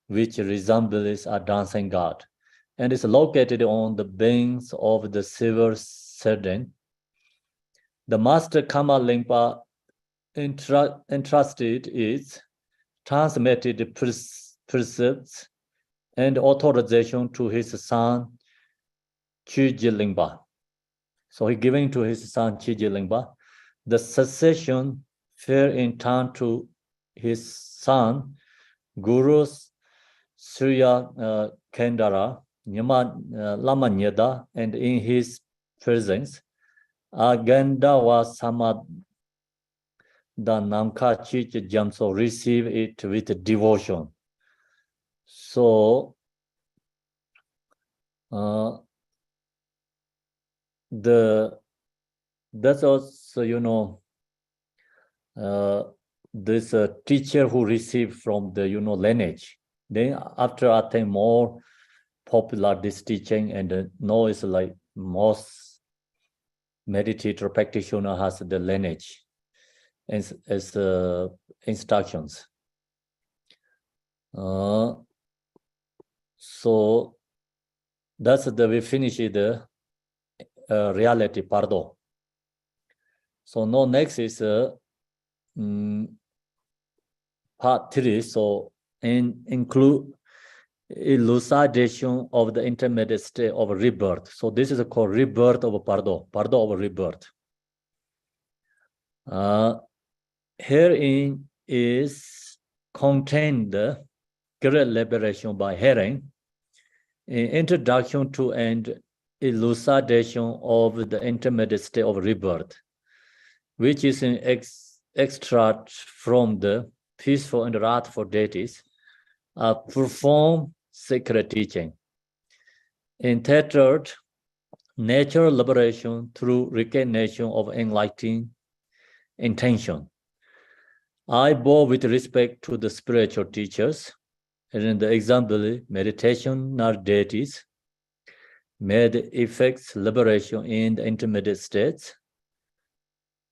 which resembles a dancing god, and is located on the banks of the Silver Serdang. The Master Karma Lingpa entrusted its transmitted precepts and authorization to his son Chiji Lingpa. So he giving to his son Chiji Lingpa. The succession fell in turn to his son Guru Surya Kendara Lama Nyeda, and in his presence Agandawa Samad the Namka Chich Jamso receive it with devotion. So that's also this teacher who received from the lineage. Then after I think more popular this teaching, and now it's like most meditator practitioner has the lineage as instructions. So that's we finish the reality Bardo. So now next is part 3. So include elucidation of the intermediate state of rebirth. So this is called rebirth of Bardo of rebirth. Herein is contained the great liberation by hearing, an introduction to and elucidation of the intermediate state of rebirth, which is an extract from the peaceful and wrathful deities, perform sacred teaching. Entitled Natural Liberation through Recognition of Enlightening Intention. I bow with respect to the spiritual teachers, and in the example, meditational deities, made effects liberation in the intermediate states.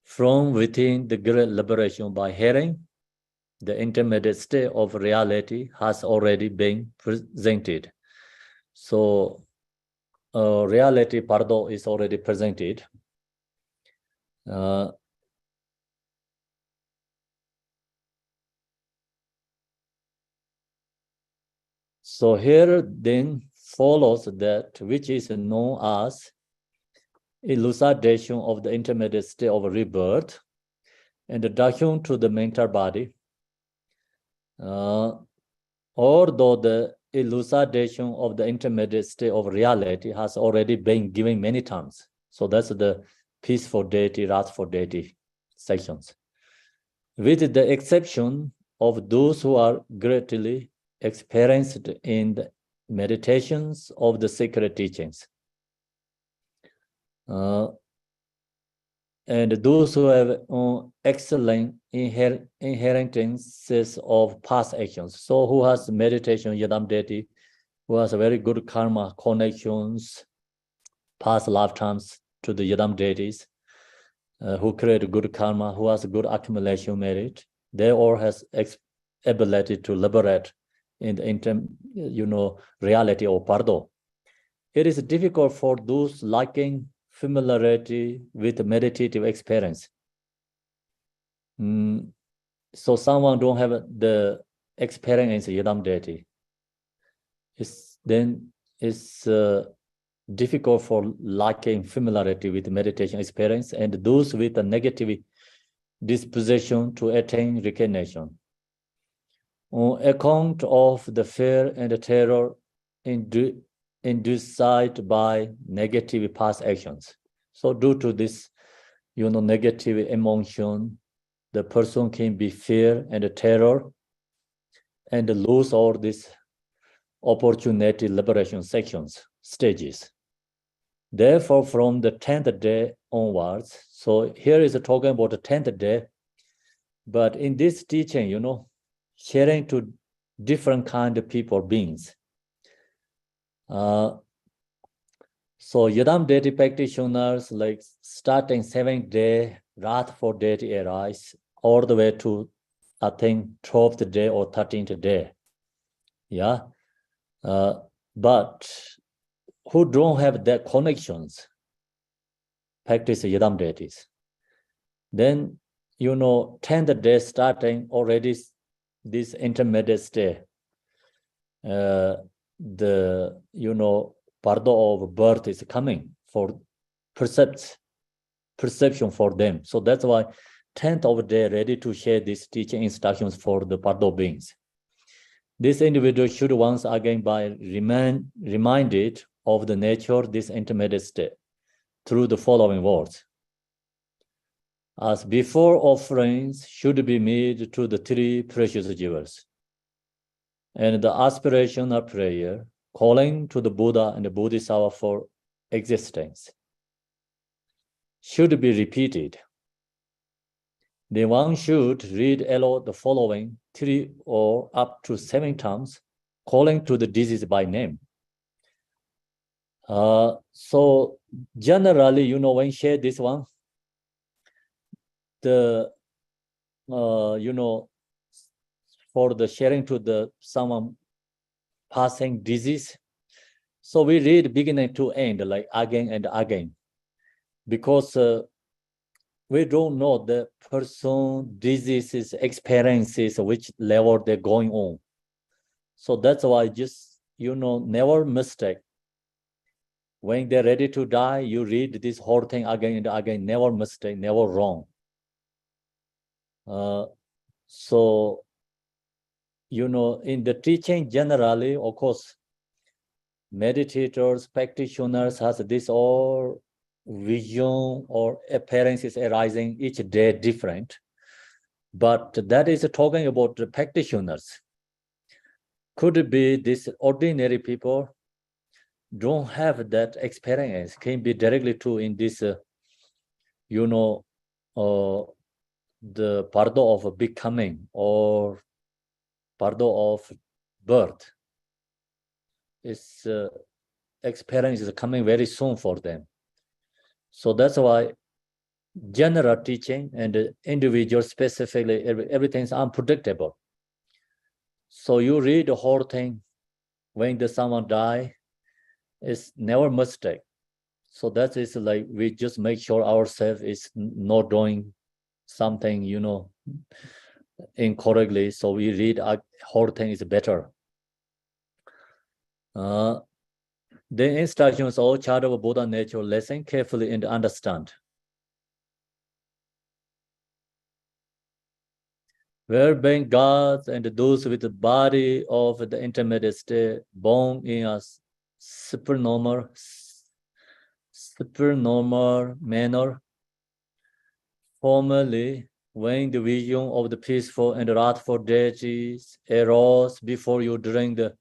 From within the great liberation by hearing, the intermediate state of reality has already been presented. So reality Bardo is already presented. So here then follows that which is known as elucidation of the intermediate state of rebirth and the document to the mental body. Although the elucidation of the intermediate state of reality has already been given many times. So that's the peaceful deity, wrathful deity sections. With the exception of those who are greatly experienced in the meditations of the sacred teachings. And those who have excellent inheritances of past actions. So who has meditation, Yadam deity, who has very good karma connections, past lifetimes to the Yadam deities, who create good karma, who has good accumulation merit, they all has ability to liberate in the reality of Bardo. It is difficult for those lacking familiarity with meditative experience. So someone don't have the experience Yadam deity. It's difficult for lacking familiarity with meditation experience and those with a negative disposition to attain recognition. On account of the fear and terror induced by negative past actions. So due to this, negative emotion, the person can be fear and terror and lose all these opportunity liberation stages. Therefore, from the 10th day onwards, so here is talking about the 10th day, but in this teaching, sharing to different kind of people, beings. So Yadam deity practitioners, like starting 7th day, wrathful deity arise, all the way to, I think, 12th day or 13th day. Yeah. But who don't have that connections, practice Yadam deities. Then, 10th day starting already this intermediate state, the, Bardo of birth is coming for perception for them. So that's why 10th of day ready to share these teaching instructions for the Bardo beings. This individual should once again be reminded of the nature of this intermediate state through the following words. As before, offerings should be made to the 3 precious jewels. And the aspirational prayer, calling to the Buddha and the Bodhisattva for existence, should be repeated. Then one should read aloud the following 3 or up to 7 times, calling to the disease by name. So generally, when share this one, the for the sharing to the someone passing disease. So we read beginning to end, like again and again, because we don't know the person diseases experiences, which level they're going on. So that's why just, never mistake. When they're ready to die, you read this whole thing again and again, never mistake, never wrong. So, in the teaching generally, of course, meditators, practitioners has this all vision or appearances arising each day different. But that is talking about the practitioners. Could it be this ordinary people don't have that experience, can be directly true in this, the Bardo of becoming or Bardo of birth. Its experience is coming very soon for them. So that's why general teaching and individual specifically, everything's unpredictable. So you read the whole thing when someone die, it's never mistake. So that is like we just make sure ourselves is not doing something, incorrectly. So we read a whole thing is better. The instructions all child of Buddha nature listen carefully and understand. Wherein gods and those with the body of the intermediate state born in a supernormal manner, formerly when the vision of the peaceful and wrathful deities arose before you during the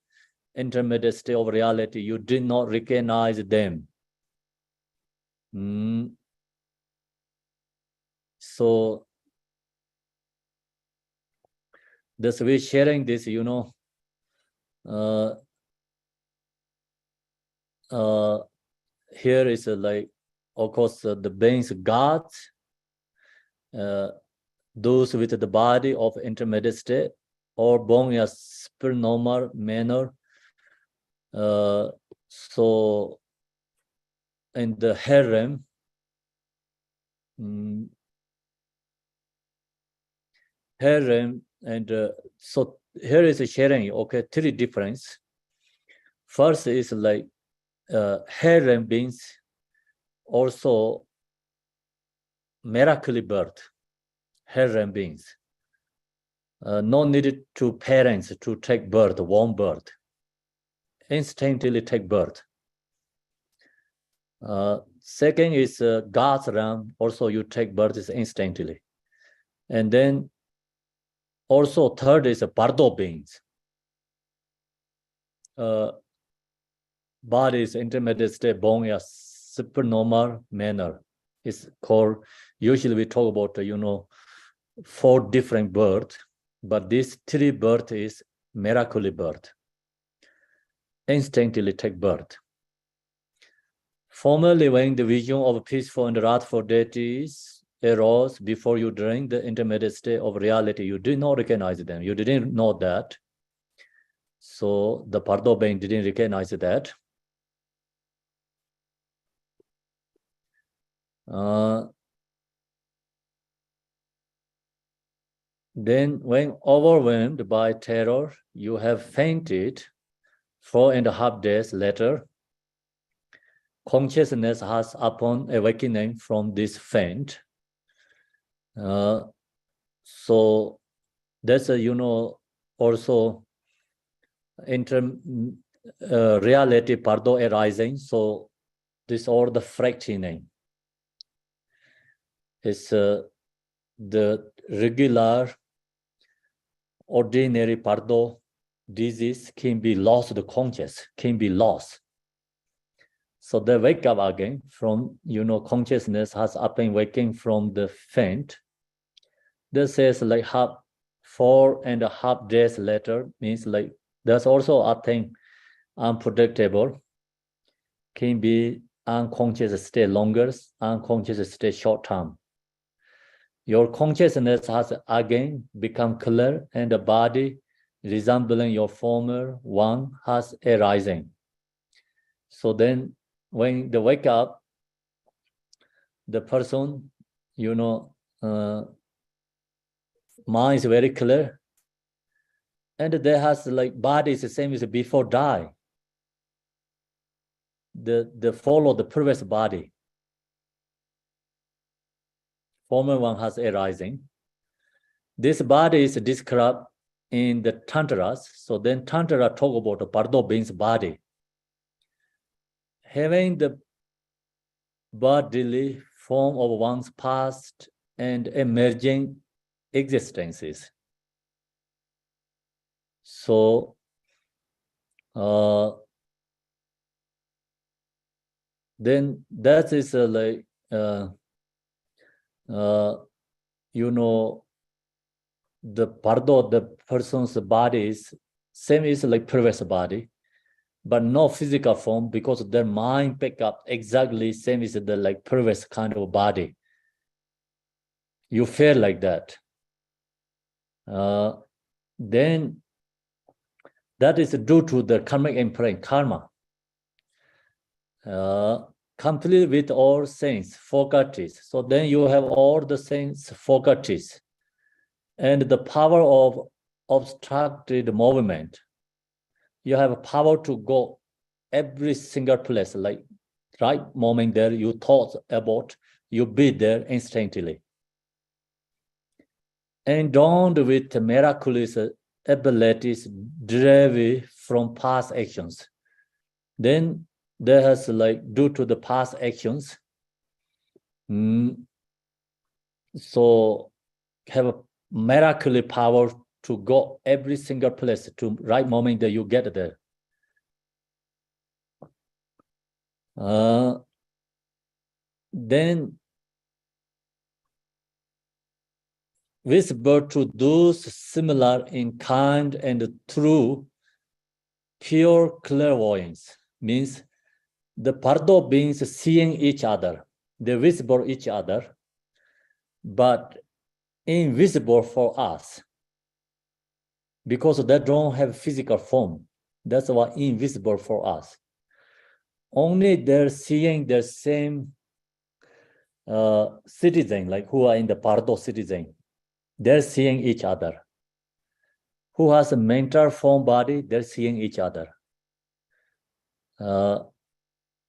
intermediate state of reality, you did not recognize them. So this we're sharing this, here is like, of course, the beings gods, those with the body of intermediate state or born in a supernormal manner. So in the harem, and so here is sharing, okay, three difference. First is like harem beings also miraculously birth. Harem beings. No need to parents to take birth, warm birth. Instantly take birth. Second is God's realm. Also, you take birth is instantly. And then also third is Bardo beings. Bodies intermediate state born in a supernormal manner. It's called, usually we talk about, 4 different births, but this 3 birth is miraculously birth. Instantly take birth. Formerly, when the vision of peaceful and wrathful deities arose before you during the intermediate state of reality, you did not recognize them. You didn't know that. So the Bardo being didn't recognize that. Then when overwhelmed by terror, you have fainted 4.5 days later. Consciousness has upon awakening from this faint. So that's also reality Bardo arising. So this all the fractioning is the regular ordinary Bardo disease can be lost, the conscious can be lost. So they wake up again from, consciousness has up and waking from the faint. This says like 4.5 days later, means like there's also a thing unpredictable, can be unconscious stay longer, unconscious stay short term. Your consciousness has again become clear and the body resembling your former one has arising. So then when they wake up, the person, mind is very clear, and they has like body is the same as before die. They follow the previous body. Former one has arising. This body is described in the Tantras. So then Tantra talk about the Bardo being's body. Having the bodily form of one's past and emerging existences. So then that is like the Bardo, the person's body is same as like previous body, but no physical form because their mind pick up exactly same as the like previous kind of body. You feel like that. Then that is due to the karmic imprint, karma. Complete with all saints, faculties. So then you have all the saints, faculties, and the power of obstructed movement. You have a power to go every single place, like right moment there you thought about, you be there instantly. Endowed with miraculous abilities derived from past actions. Then there has like due to the past actions, so have a miraculous power to go every single place to right moment that you get there. Then visible to those similar in kind and true pure clairvoyance means the Bardo beings seeing each other, they visible each other, but invisible for us because they don't have physical form. That's why invisible for us. Only they're seeing the same citizen, like who are in the Bardo citizen. They're seeing each other. Who has a mental form body, they're seeing each other.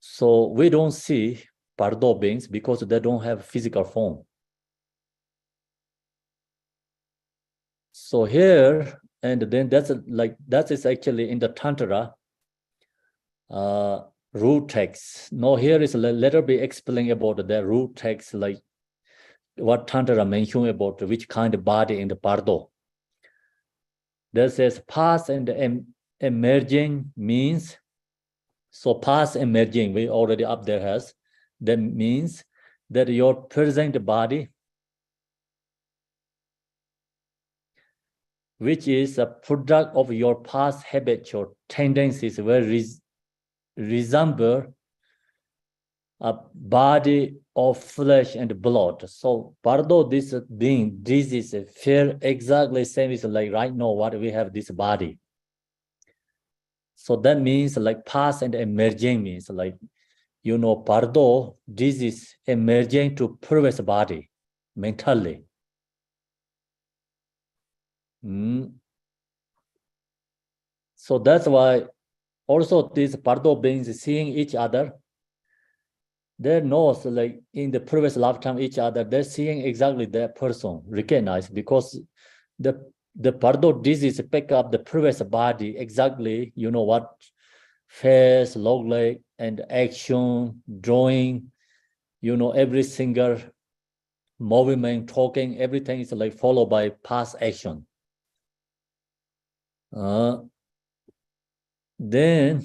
So we don't see Bardo beings because they don't have physical form. So here, and then that is actually in the Tantra root text. No, here is a little bit explaining about the root text, like what Tantra mentioned about which kind of body in the Bardo. That says past and emerging means, so past emerging, we already up there has, that means that your present body, which is a product of your past habits or tendencies, will resemble a body of flesh and blood. So Bardo, this being, this is feel exactly same as like right now what we have this body. So that means like past and emerging means like, Bardo, this is emerging to previous body mentally. So that's why also these Bardo beings seeing each other, they know like in the previous lifetime each other, they're seeing exactly that person, recognized, because the Bardo disease pick up the previous body exactly, what face, log leg, and action, drawing, every single movement, talking, everything is like followed by past action. Then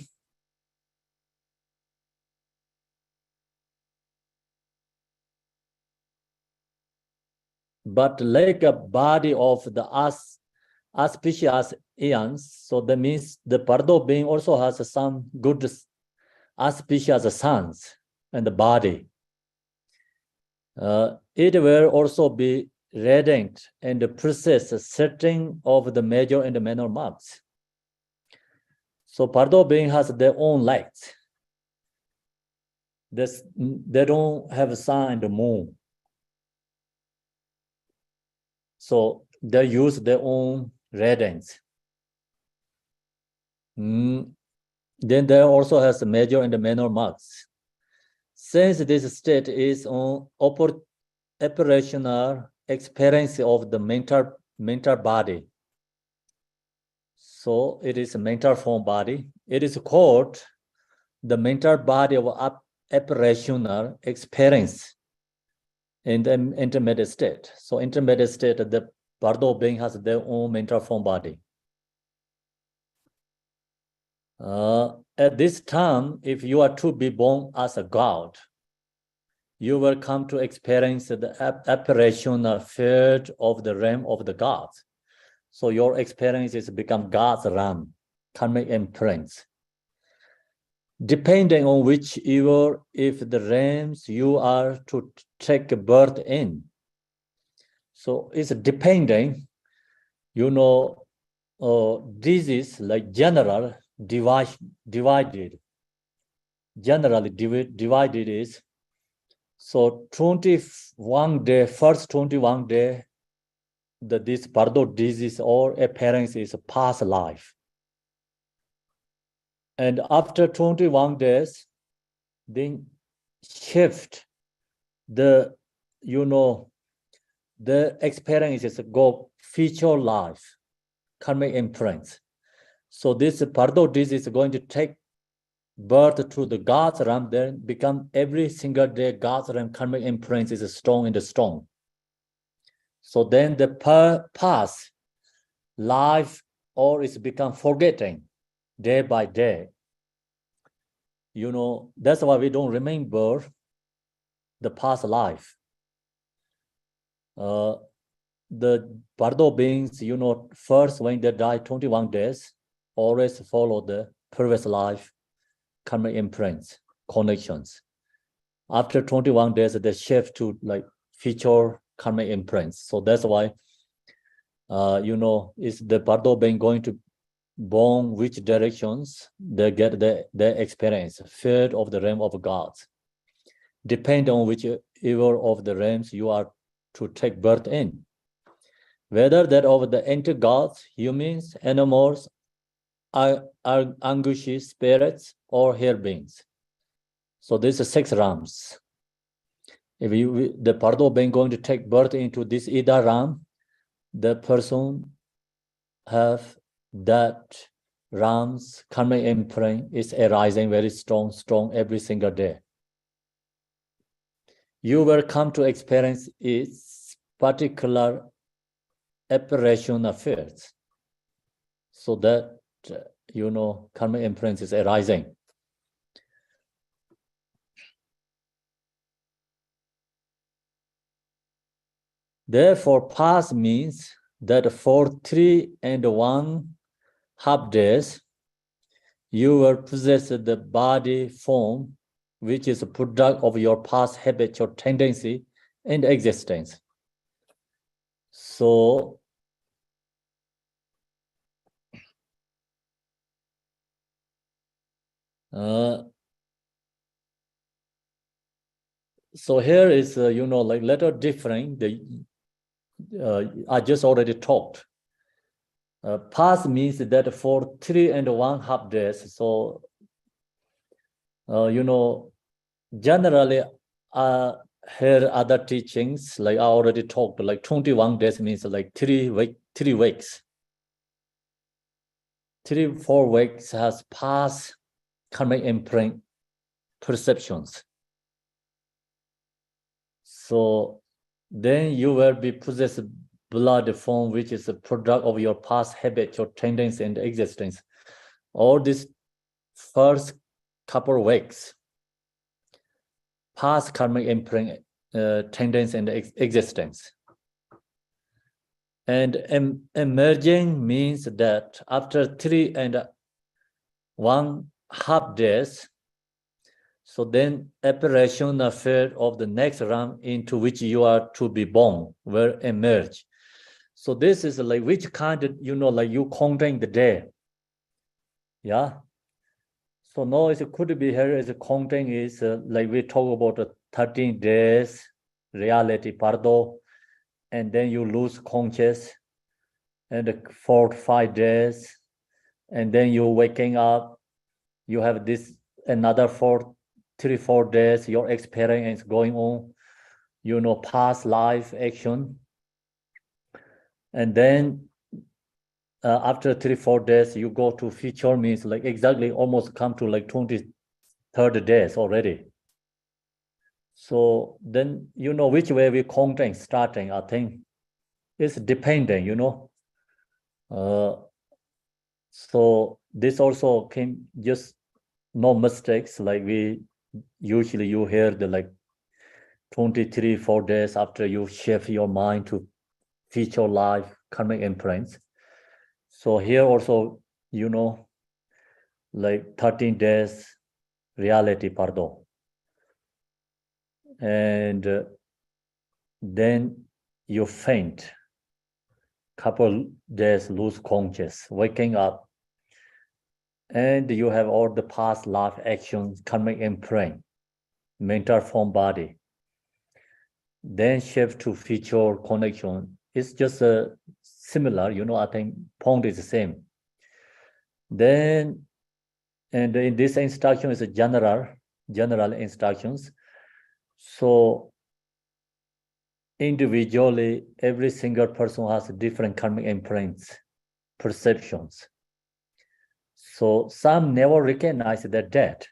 but like a body of the auspicious eons, so that means the Bardo being also has some good auspicious sons and the body. It will also be radiant and precise setting of the major and minor marks. So Bardo being has their own lights. They don't have sun and the moon. So they use their own radiance. Then there also has the major and the minor marks. Since this state is on operational experience of the mental body, so it is a mental form body. It is called the mental body of operational experience in the intermediate state. So intermediate state, the Bardo being has their own mental form body. At this time, if you are to be born as a god, you will come to experience the operational field of the realm of the gods. So your experiences become God's realm, karmic imprints. Depending on which evil, if the realms you are to take birth in. So it's depending, this is like general divided. Generally divided is, so 21 day, first 21 day, this Bardo disease or appearance is past life. And after 21 days, then shift the experiences go future life, karmic imprints. So this Bardo disease is going to take birth to the God's realm, then become every single day God's realm karmic imprints is strong in the stone. So then the past life or is become forgetting day by day. That's why we don't remember the past life. The Bardo beings, first when they die 21 days, always follow the previous life karmic imprints, connections. After 21 days, they shift to like future karmic imprints. So that's why, is the Bardo being going to born which directions they get their experience, field of the realm of gods. Depend on which evil of the realms you are to take birth in. Whether that of the ancient gods, humans, animals, anguish spirits, or hair beings. So these are 6 realms. If the Bardo being going to take birth into this either realm, the person have that realm's karmic imprint is arising very strong every single day. You will come to experience its particular apparition affairs. So that, karmic imprint is arising. Therefore, past means that for 3 and 1/2 days, you will possess the body form, which is a product of your past habitual tendency and existence. So, here is, like little different. I just already talked. Past means that for 3 and 1/2 days. So, generally, here other teachings, like I already talked, like 21 days means like 3 weeks. 3-4 weeks has past karmic imprint perceptions. So then you will be possessed blood form, which is a product of your past habit, your tendency and existence. All this first couple weeks, past karmic imprint, tendency and existence. And emerging means that after 3 and 1/2 days, So then apparition affair of the next realm into which you are to be born will emerge. So this is like which kind of, like you counting the day. Yeah. So now it could be here as a counting is like we talk about 13 days reality, Bardo, and then you lose conscious, and the 4 to 5 days, and then you waking up, you have this another 3-4 days, your experience going on, past life action. And then after 3-4 days, you go to future, means like exactly almost come to like 23rd days already. So then, which way we counting starting, I think it's dependent, so this also can just no mistakes, like we usually you hear the like 23-4 days after you shift your mind to future life karmic imprints. So here also, like 13 days reality, Bardo. And then you faint, couple days lose conscious, waking up, and you have all the past life actions karmic imprint, mental form body. Then shift to future connection. It's just similar, I think point is the same. Then, and in this instruction is a general instructions. So individually, every single person has different karmic imprints, perceptions. So some never recognize their death.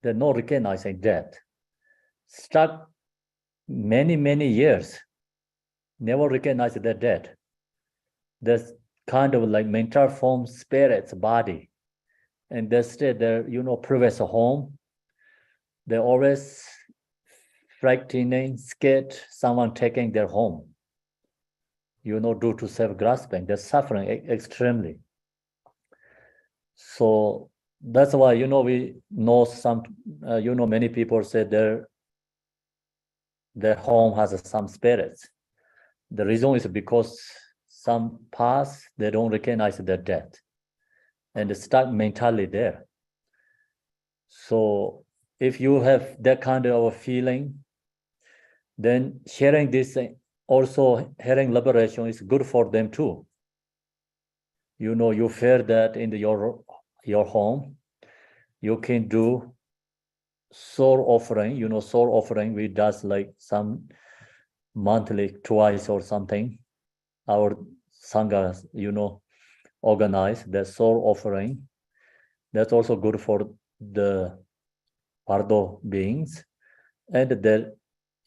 They're not recognizing death. Stuck many years, never recognize their death. There's kind of like mental form, spirits, body. And they stay there, previous home. They're always frightening, scared, someone taking their home. Due to self-grasping, they're suffering extremely. So that's why, we know some, many people say their home has some spirits. The reason is because some past, they don't recognize their death and they stuck mentally there. So if you have that kind of a feeling, then sharing this, also hearing liberation is good for them too. You feel that in your home, you can do soul offering. Soul offering, we does like some monthly twice or something. Our sanghas, organize the soul offering. That's also good for the Bardo beings, and that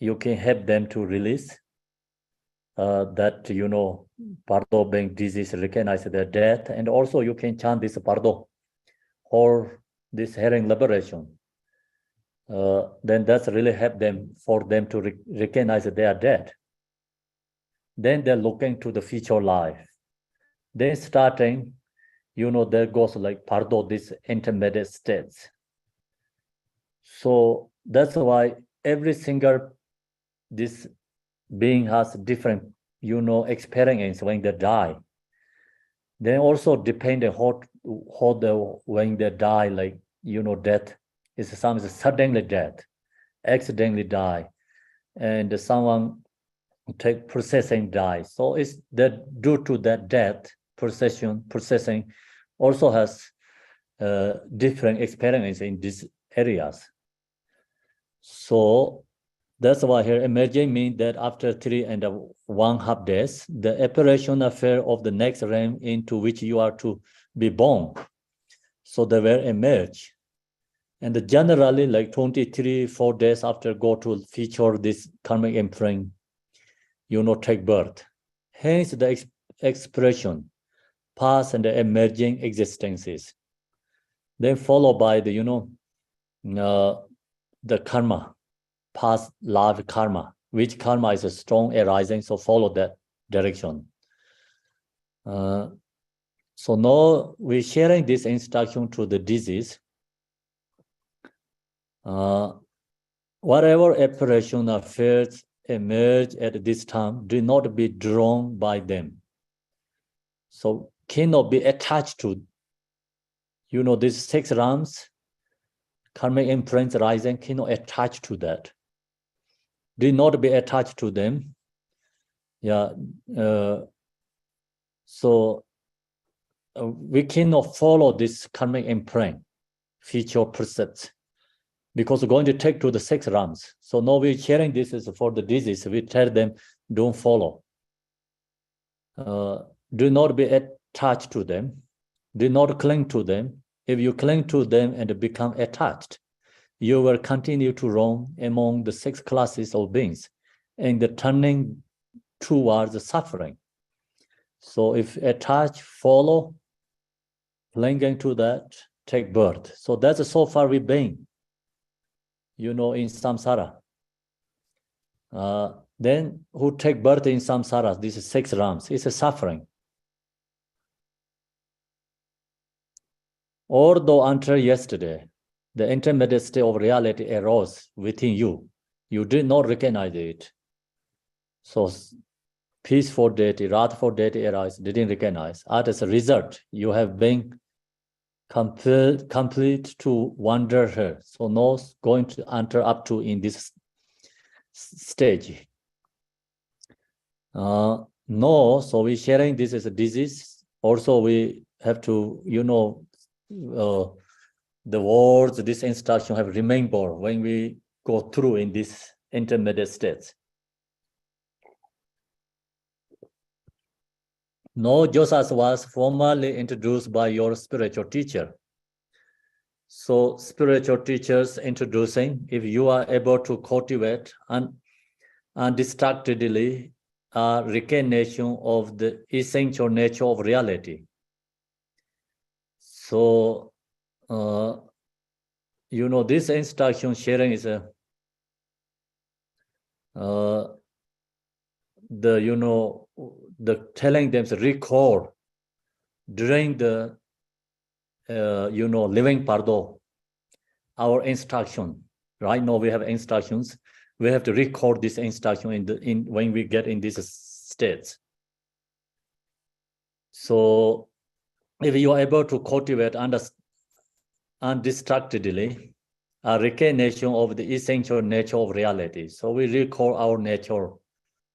you can help them to release that, Bardo being disease, recognize their death, and also you can chant this Bardo or this hearing liberation. Then that's really help them for them to recognize that they are dead. Then they're looking to the future life. Then starting, there goes like Bardo, this intermediate states. So that's why every single this being has different, experience when they die. Then also depending when they die, like, death is some suddenly death, accidentally die, and someone take processing die. So it's that due to that death, processing also has different experience in these areas. So that's why here emerging means that after 3.5 days, the apparition affair of the next realm into which you are to be born. So they will emerge. And generally, like 23-4 days after go to feature this karmic imprint, take birth. Hence the expression, past and the emerging existences. Then followed by the, the karma, past life karma, which karma is a strong arising, so follow that direction. So now we're sharing this instruction to the disease. Whatever apparition or fears emerge at this time, do not be drawn by them. So cannot be attached to, these 6 realms, karmic imprints rising, cannot attach to that. Do not be attached to them. Yeah. So we cannot follow this karmic imprint, feature precepts, because we're going to take to the 6 realms. So now we're sharing this is for the disease. We tell them, don't follow. Do not be attached to them. Do not cling to them. If you cling to them and become attached, you will continue to roam among the 6 classes of beings and the turning towards the suffering. So if attach, follow, clinging to that, take birth. So that's so far we've been, in samsara. Then who take birth in samsara, this is 6 realms, it's a suffering. Although until yesterday, the intermediate state of reality arose within you, you did not recognize it. So peaceful deity, wrathful deity arise, didn't recognize. As a result, you have been complete to wander here. So no going to enter up to in this stage. No, so we sharing this as a disease. Also, we have to, the words, this instruction have remembered when we go through in this intermediate states. No, just as was formally introduced by your spiritual teacher. So spiritual teachers introducing, if you are able to cultivate undistractedly a recognition of the essential nature of reality. So, this instruction sharing is the telling them to record during the living Bardo, our instruction. Right now we have instructions. We have to record this instruction when we get in these states. So if you are able to cultivate undistractedly a recognition of the essential nature of reality, so we recall our nature,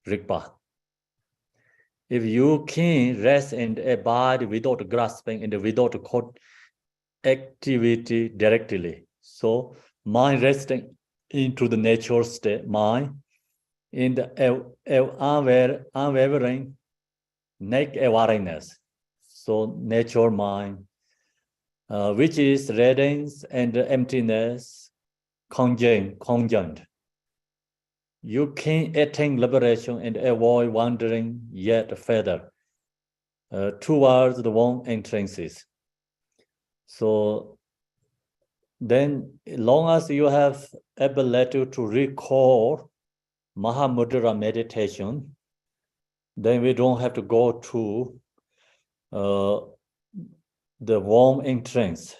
Rigpa. If you can rest and abide without grasping and without activity directly, so mind resting into the natural state, mind in the unwavering naked awareness, so nature mind, which is radiance and emptiness conjunct. You can attain liberation and avoid wandering yet further towards the one entrances. So then, as long as you have ability to recall Mahamudra meditation, then we don't have to go to the warm entrance,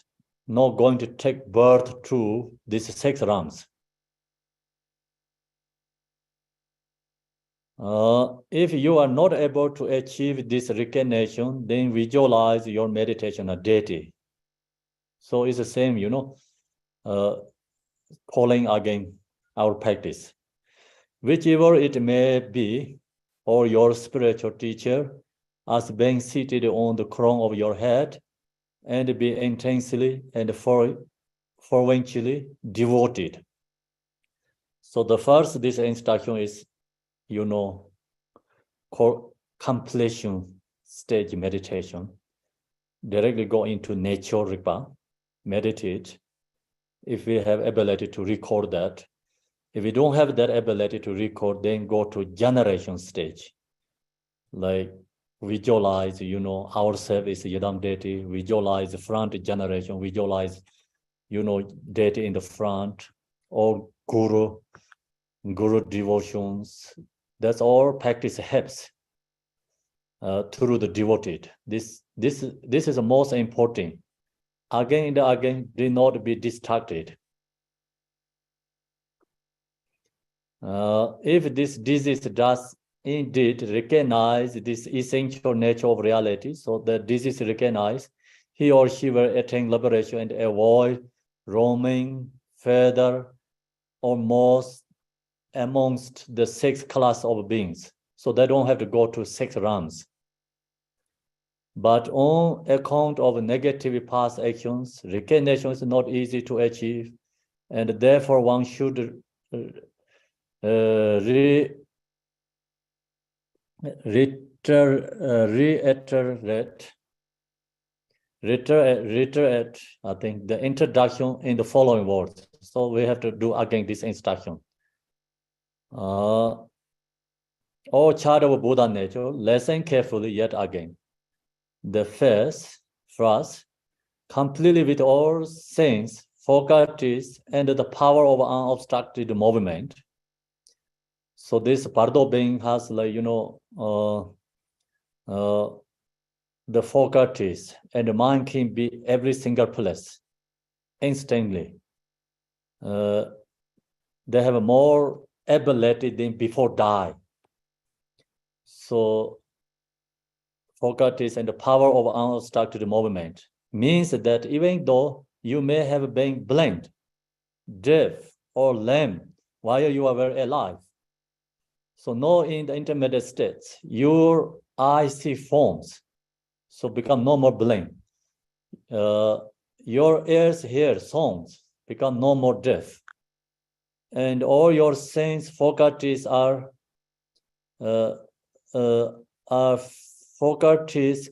not going to take birth to these 6 realms. If you are not able to achieve this recognition, then visualize your meditation a deity. So it's the same, calling again our practice. Whichever it may be, or your spiritual teacher, as being seated on the crown of your head, and be intensely and fervently devoted. So the first, this instruction is, completion stage meditation. Directly go into nature Rigpa, meditate. If we have ability to record that. If we don't have that ability to record, then go to generation stage. Like visualize, ourselves is Yadam deity, visualize the front generation, visualize, deity in the front, or guru devotions. That's all practice helps through the devoted. This is the most important. Again and again, do not be distracted. If this disease does indeed recognize this essential nature of reality, so the disease recognize, he or she will attain liberation and avoid roaming further or most amongst the 6 class of beings. So they don't have to go to 6 realms. But on account of negative past actions, recognition is not easy to achieve, and therefore one should reiterate I think the introduction in the following words. So we have to do again this instruction. O child of Buddha nature, listen carefully yet again. The first, completely with all sense, faculties, and the power of unobstructed movement. So this Bardo being has like, the faculties and the mind can be every single place instantly. They have more ability than before die. So faculties and the power of unobstructed movement means that even though you may have been blind, deaf, or lame while you are very alive, so now in the intermediate states, your eyes see forms, so become no more blind. Your ears hear songs, become no more deaf. And all your sense faculties are faculties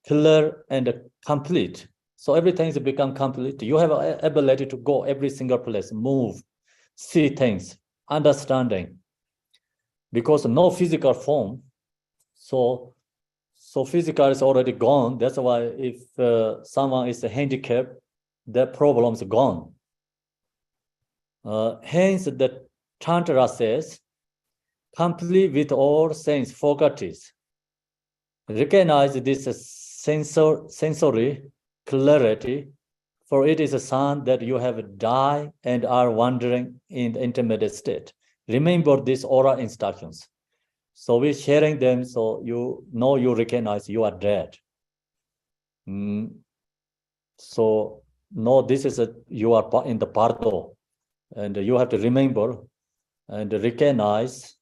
clear and complete. So everything's become complete. You have an ability to go every single place, move, see things, understanding. Because no physical form, so physical is already gone. That's why if someone is handicapped, their problem is gone. Hence, the Tantra says, complete with all sense faculties. Recognize this sensory clarity, for it is a sign that you have died and are wandering in the intermediate state. Remember these oral instructions. So we're sharing them so you know, you recognize you are dead. So no, this is you are in the Bardo, and you have to remember and recognize,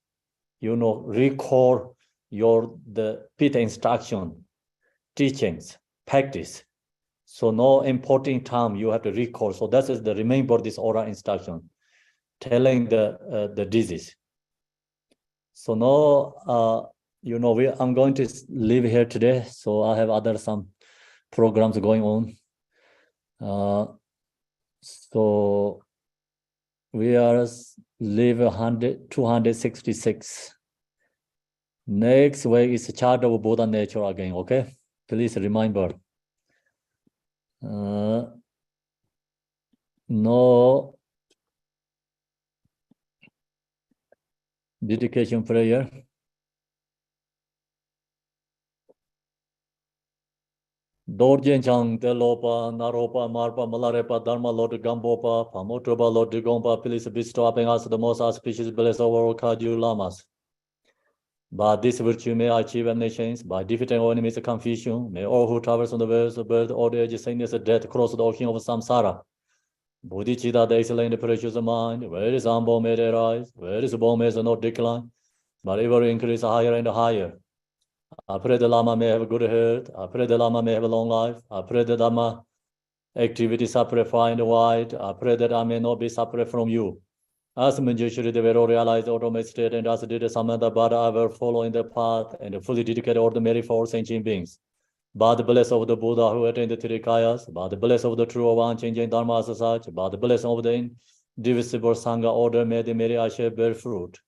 recall the Pitta instruction, teachings, practice. So no important time you have to recall. So that is the remember this oral instruction, telling the disease. So now, I'm going to leave here today. So I have some programs going on. So we are live 266. Next week is chart of Buddha nature again, okay? Please remember. No dedication prayer. Dorjen Chang, Telopa, Naropa, Marpa, Malarepa, Dharma, Lord Gambopa, Pamotroba, Lord Gompa, please bestowing us the most auspicious blessing of our Kaju Lamas. By this virtue may I achieve nations, by defeating all enemies of confusion, may all who traverse on the ways of birth, old age, sickness, death, cross the ocean of samsara. Bodhicitta, the excellent precious mind, where is humble may they rise, where is born may not decline, but ever increase higher and higher. I pray the Lama may have a good health. I pray the Lama may have a long life. I pray that Lama activity separate, far and wide. I pray that I may not be separate from you. As Manjushri, they will realize automated state, and as did Samantha, but I will follow in the path and fully dedicate all the merry for sentient beings. By the blessing of the Buddha who attained the three kayas, by the blessing of the true of unchanging Dharma as such, by the blessing of the indivisible Sangha order, may the merry Ashe bear fruit.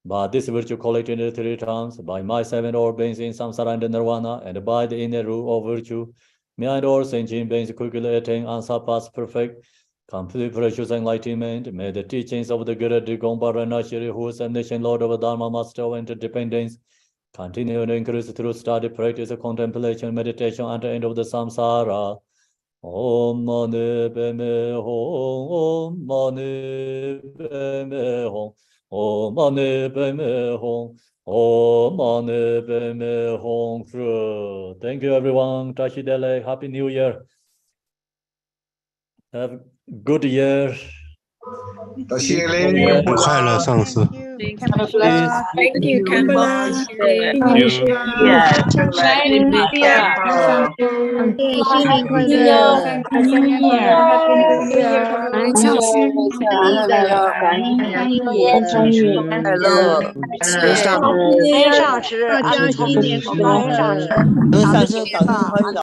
By this virtue collected in the 3 times, by my 7 all beings in samsara and nirvana, and by the inner rule of virtue, may I and all sentient beings quickly attain unsurpassed perfect, complete precious enlightenment. May the teachings of the Guru Digompa Ranashiri, who is omniscient Lord of Dharma, Master of interdependence, continue to increase through study, practice, contemplation, meditation, and the end of the samsara. Om Mani Padme Hum, Om Mani Padme Hum, Om Mani Padme Hum, Om Mani Padme Hum. Thank you, everyone. Tashi Dele, Happy New Year. Have a good year. 谢谢新嘞，年快乐上师。 Have a blessed Thank you, Campbell.新年快乐 Happy New Year. Happy New Year， 感恩上师，感恩上师，快乐，大家新年快乐，跟上师感恩上师，